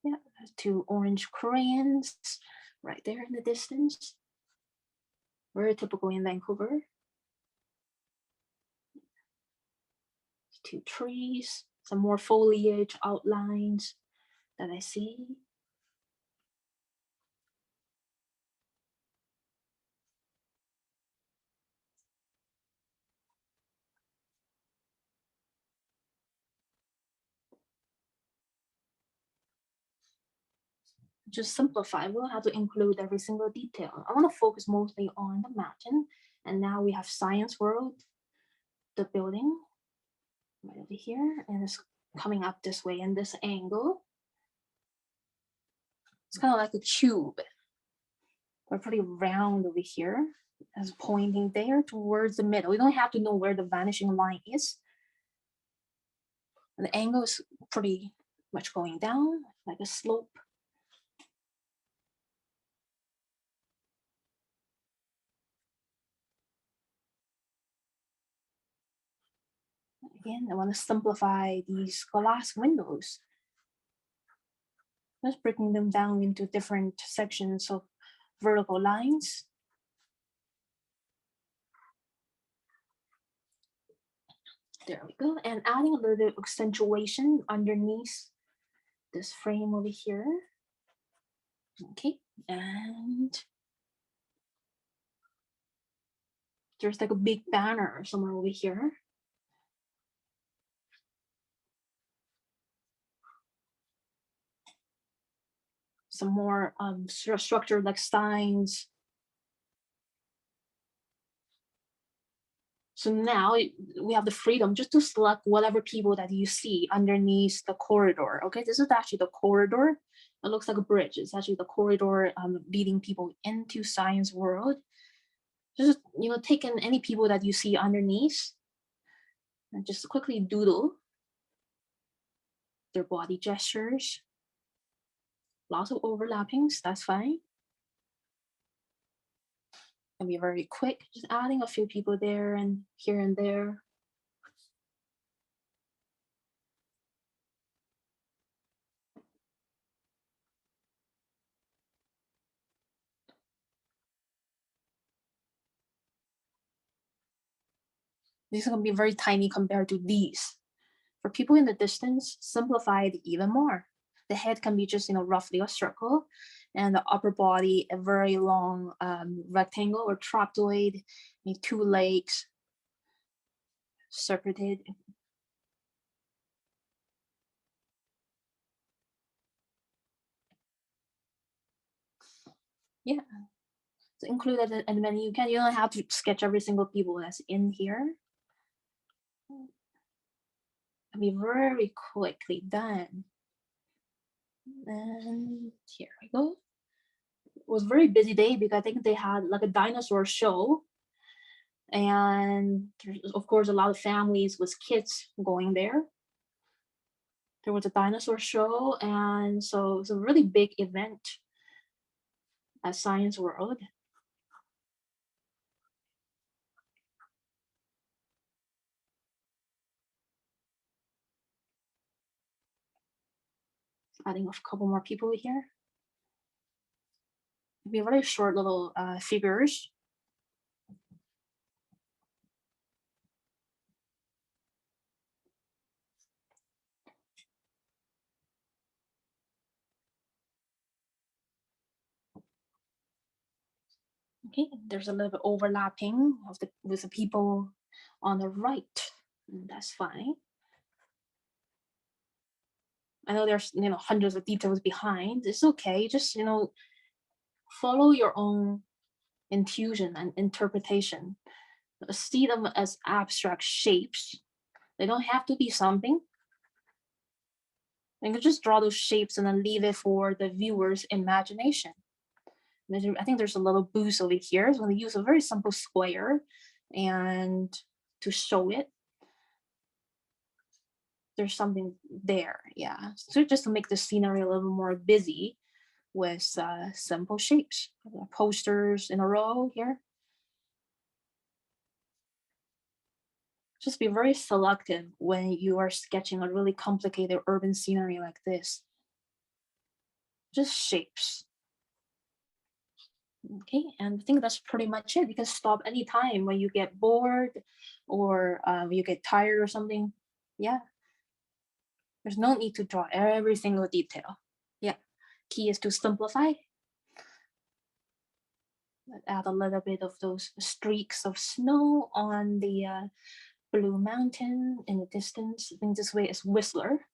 Yeah, 2 orange cranes right there in the distance. Very typical in Vancouver. 2 trees, some more foliage outlines that I see. Just simplify. We don't have to include every single detail. I want to focus mostly on the mountain. And now we have Science World, the building right over here, and it's coming up this way in this angle. It's kind of like a tube. We're pretty round over here, as pointing there towards the middle. You don't have to know where the vanishing line is. And the angle is pretty much going down, like a slope. Again, I want to simplify these glass windows. Just breaking them down into different sections of vertical lines. There we go. And adding a little bit of accentuation underneath this frame over here. Okay, and there's like a big banner somewhere over here. Some more structured like signs. So now we have the freedom just to select whatever people that you see underneath the corridor. Okay, this is actually the corridor. It looks like a bridge. It's actually the corridor leading people into science world. Just, take in any people that you see underneath and just quickly doodle their body gestures. Lots of overlappings, that's fine. And be very quick, just adding a few people there and here and there. These are going to be very tiny compared to these. For people in the distance, simplify it even more. The head can be just, roughly a circle, and the upper body a very long rectangle or trapezoid, 2 legs separated. Yeah, it's included, and then you don't have to sketch every single people that's in here. It'll be very quickly done. And here we go. It was a very busy day because I think they had like a dinosaur show. And there's, of course, a lot of families with kids going there. There was a dinosaur show, and so it was a really big event at Science World. Adding a couple more people here. It'll be very short little figures. Okay, there's a little bit overlapping of with the people on the right. That's fine. I know there's hundreds of details behind. It's okay. Just follow your own intuition and interpretation. See them as abstract shapes. They don't have to be something. You can just draw those shapes and then leave it for the viewer's imagination. I think there's a little boost over here. So I'm going to use a very simple square and to show it. There's something there, yeah. So just to make the scenery a little more busy with simple shapes. Posters in a row here. Just be very selective when you are sketching a really complicated urban scenery like this. Just shapes. Okay, and I think that's pretty much it. You can stop anytime when you get bored or you get tired or something. Yeah. There's no need to draw every single detail. Yeah. Key is to simplify. Add a little bit of those streaks of snow on the blue mountain in the distance. I think this way is Whistler,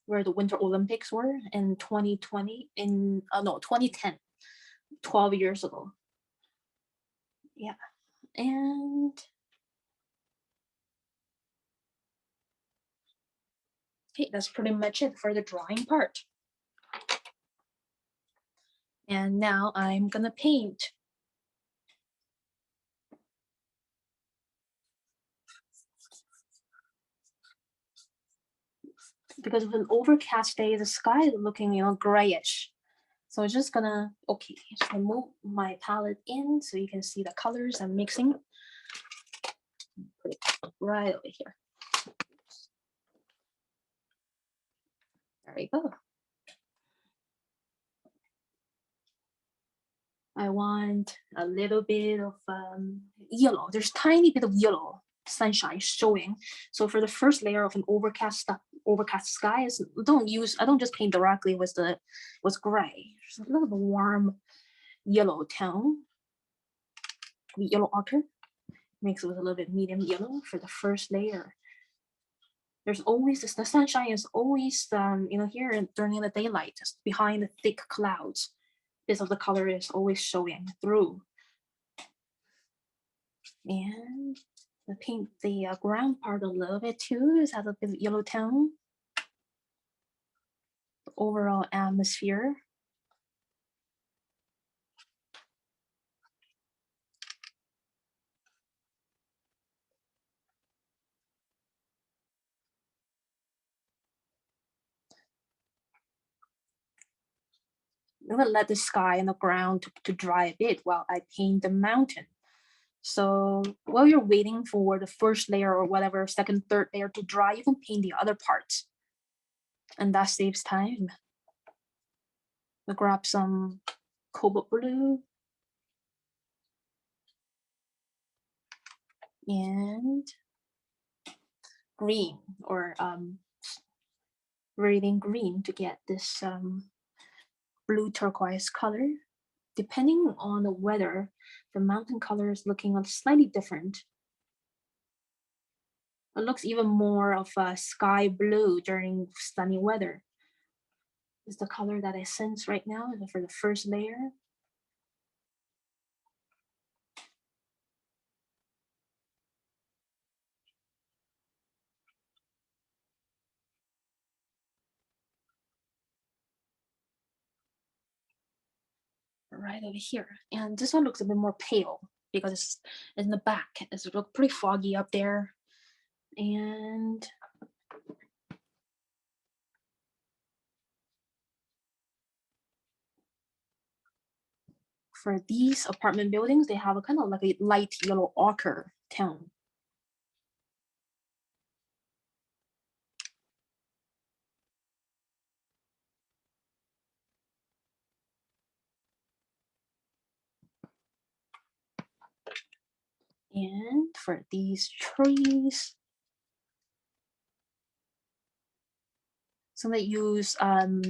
where the Winter Olympics were in 2020, 2010, 12 years ago. Yeah, and okay, that's pretty much it for the drawing part. And now I'm gonna paint. Because of an overcast day, the sky is looking, grayish. So I'm just gonna, just gonna move my palette in so you can see the colors I'm mixing. Put it right over here. There we go. I want a little bit of yellow. There's tiny bit of yellow sunshine showing. So for the first layer of an overcast sky, I don't just paint directly with gray. There's a little bit warm yellow tone, yellow ochre, mixed with a little bit medium yellow for the first layer. There's always the sunshine is always here during the daylight, just behind the thick clouds. This of the color is always showing through. And I paint the ground part a little bit too. It has a bit of yellow tone. The overall atmosphere. I'm gonna let the sky and the ground to dry a bit while I paint the mountain. So while you're waiting for the first layer or whatever, second, third layer to dry, you can paint the other parts. And that saves time. I'll grab some cobalt blue. And green or radiant green to get this blue turquoise color. Depending on the weather, the mountain color is looking slightly different. It looks even more of a sky blue during sunny weather. Is the color that I sense right now for the first layer. Right over here. And this one looks a bit more pale because it's in the back. It's look pretty foggy up there. And for these apartment buildings, they have a kind of like a light yellow ochre tone. And for these trees, so they use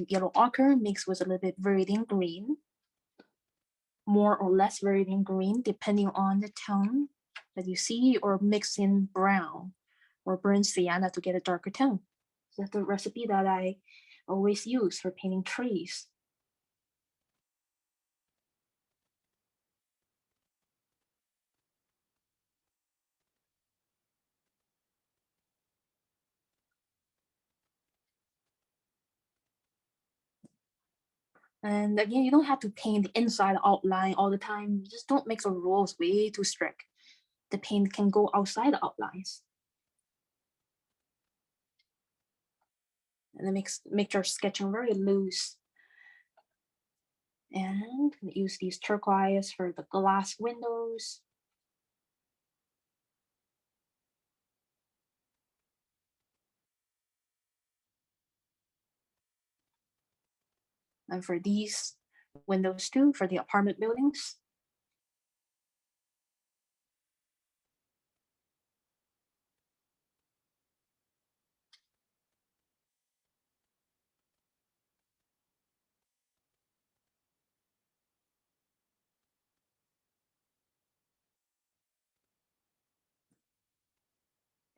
yellow ochre mixed with a little bit viridian green, more or less viridian green, depending on the tone that you see, or mix in brown or burnt sienna to get a darker tone. So that's the recipe that I always use for painting trees. And again, you don't have to paint the inside outline all the time. Just don't make the rules way too strict. The paint can go outside the outlines. And it makes your sketching very loose. And use these turquoise for the glass windows. And for these windows too, for the apartment buildings.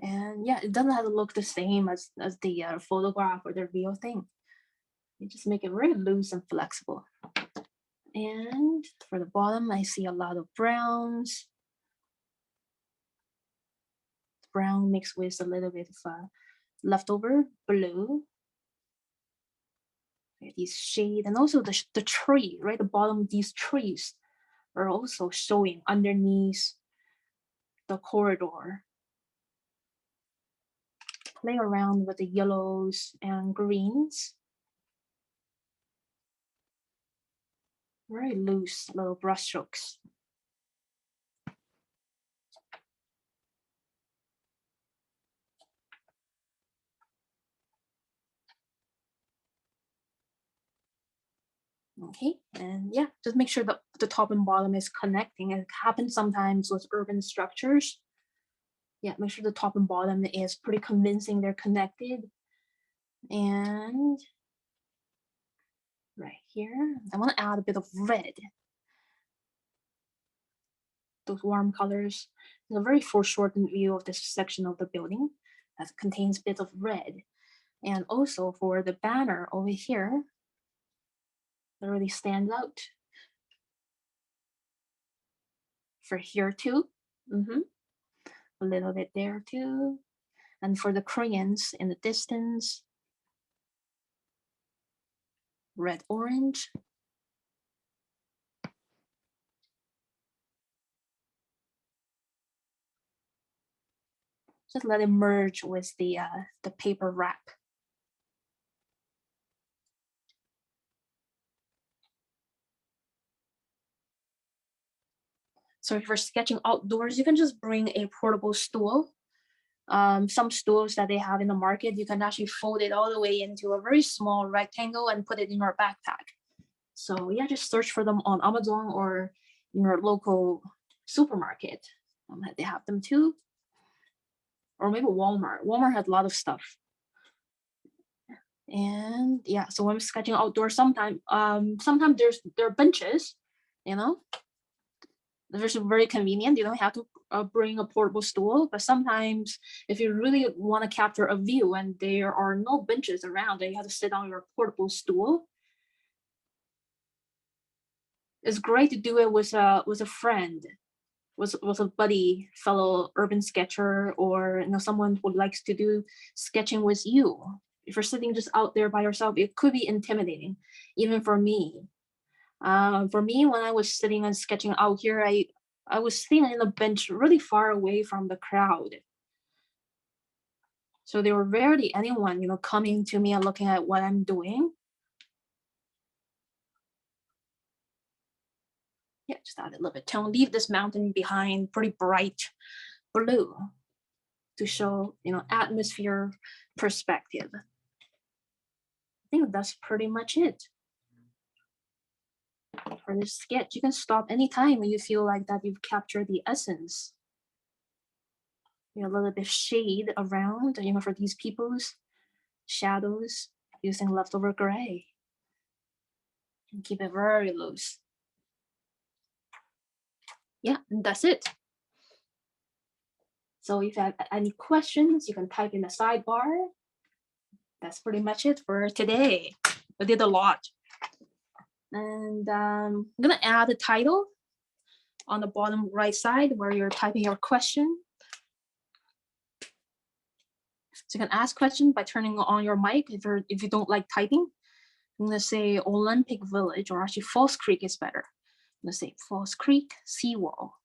And yeah, it doesn't have to look the same as the photograph or the real thing. You just make it very loose and flexible. And for the bottom, I see a lot of browns. Brown mixed with a little bit of leftover blue. These shade, and also the tree, right? The bottom of these trees are also showing underneath the corridor. Play around with the yellows and greens. Very loose little brush strokes. Okay, and yeah, just make sure that the top and bottom is connecting. It happens sometimes with urban structures. Yeah, make sure the top and bottom is pretty convincing they're connected. And right here, I want to add a bit of red. Those warm colors. There's a very foreshortened view of this section of the building that contains bits of red. And also for the banner over here, that really stands out. For here too, a little bit there too. And for the Koreans in the distance, red, orange. Just let it merge with the paper wrap. So if you're sketching outdoors, you can just bring a portable stool. Some stools that they have in the market, you can actually fold it all the way into a very small rectangle and put it in your backpack. So yeah, just search for them on Amazon or in your local supermarket. They have them too. Or maybe Walmart. Walmart has a lot of stuff. And yeah, so when I'm sketching outdoors, sometimes there are benches, you know. They're very convenient. You don't have to bring a portable stool, but sometimes if you really want to capture a view and there are no benches around and you have to sit on your portable stool, it's great to do it with a friend, with a buddy, fellow urban sketcher, or someone who likes to do sketching with you. If you're sitting just out there by yourself, it could be intimidating, even for me. For me, when I was sitting and sketching out here, I was sitting in a bench really far away from the crowd. So there were rarely anyone, coming to me and looking at what I'm doing. Yeah, just add a little bit tone. Leave this mountain behind, pretty bright blue, to show, atmosphere, perspective. I think that's pretty much it for this sketch. You can stop anytime when you feel like that you've captured the essence. A little bit of shade around, for these people's shadows using leftover gray. And keep it very loose. Yeah, and that's it. So if you have any questions, you can type in the sidebar. That's pretty much it for today. I did a lot. And I'm gonna add a title on the bottom right side where you're typing your question. So you can ask questions by turning on your mic if you don't like typing. I'm gonna say Olympic Village, or actually Falls Creek is better. I'm gonna say Falls Creek seawall.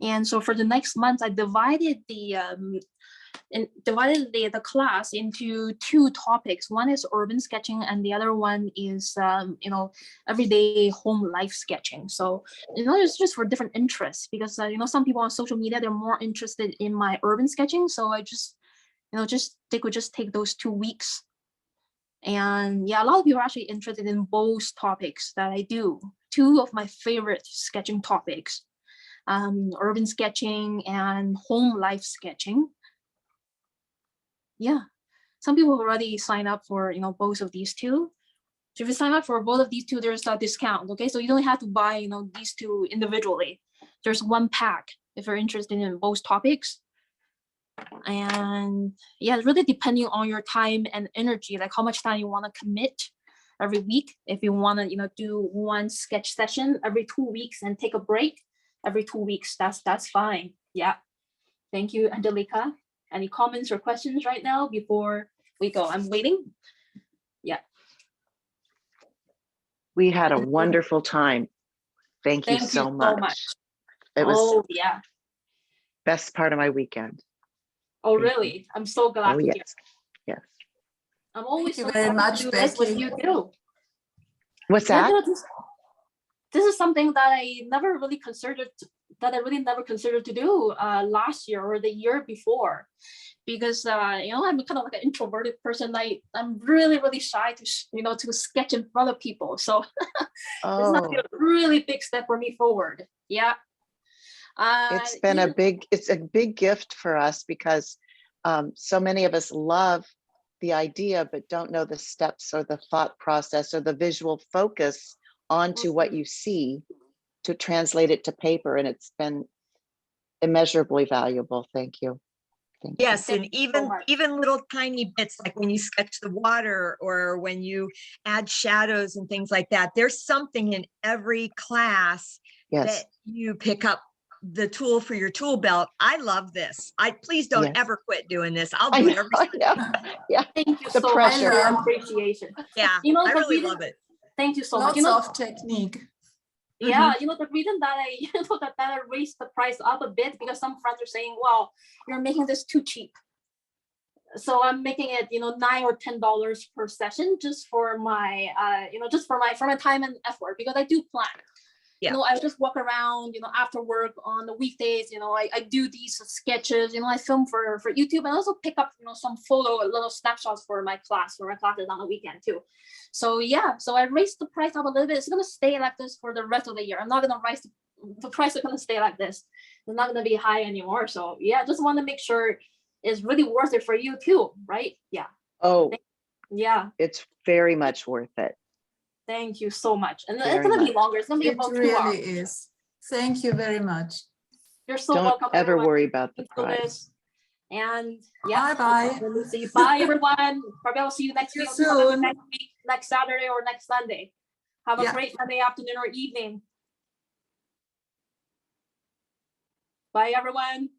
And so for the next month, I divided the class into two topics. One is urban sketching, and the other one is everyday home life sketching. So it's just for different interests, because some people on social media, they're more interested in my urban sketching. So I just they could just take those 2 weeks. And yeah, a lot of people are actually interested in both topics that I do. Two of my favorite sketching topics. Urban sketching and home life sketching. Yeah, some people already sign up for both of these two. So if you sign up for both of these two, there's a discount. Okay, so you don't have to buy these two individually. There's one pack if you're interested in both topics. And yeah, really depending on your time and energy, like how much time you want to commit every week. If you want to do one sketch session every 2 weeks and take a break every 2 weeks, that's fine. Yeah. Thank you, Angelica. Any comments or questions right now before we go? I'm waiting. Yeah. We had a wonderful time. Thank you so much. It was yeah. Best part of my weekend. Oh, really? I'm so glad to hear. Yes. I'm always Thank you very much, to do this with Becky. you too. What's that? This is something that I never really considered that I really never considered to do last year or the year before, because you know, I'm kind of like an introverted person. I'm really shy to to sketch in front of people. So it's not Oh, a really big step for me forward. Yeah. it's been a big gift for us because so many of us love the idea, but don't know the steps or the thought process or the visual focus onto what you see to translate it to paper. And it's been immeasurably valuable. Thank you. Thank you. Yes, and Thank you so much. even little tiny bits, like when you sketch the water or when you add shadows and things like that. There's something in every class Yes. that you pick up the tool for your tool belt. I love this. Please don't Yes. ever quit doing this. I'll I do it know, every I know. Yeah. Thank you The so pressure. much for your appreciation. Yeah, You know, I the really reason- love it. Thank you so much. Lots You know, of technique. yeah, you know, the reason that I that I raised the price up a bit, because some friends are saying, well, you're making this too cheap. So I'm making it, you know, $9 or $10 per session, just for my just for my time and effort, because I do plan. Yeah. You know, I just walk around, you know, after work on the weekdays, you know, I do these sketches, you know, I film for YouTube, and also pick up, you know, some little snapshots for my classes on the weekend too. So yeah, so I raised the price up a little bit. It's gonna stay like this for the rest of the year. I'm not gonna raise the price is gonna stay like this. It's not gonna be high anymore. So yeah, just want to make sure it's really worth it for you too, right? Yeah. Oh, Yeah. it's very much worth it. Thank you so much. And it's Very gonna be much. longer. It's gonna be It about 2 really hours. is. Thank you very much. You're so Don't welcome. ever everyone. worry about the Thanks for price. this. And yeah, Bye-bye. let me see. Bye everyone. Probably I'll see you next See you week. I'll see you soon. next week, next Saturday or next Sunday. Have a Yeah. great Sunday afternoon or evening. Bye everyone.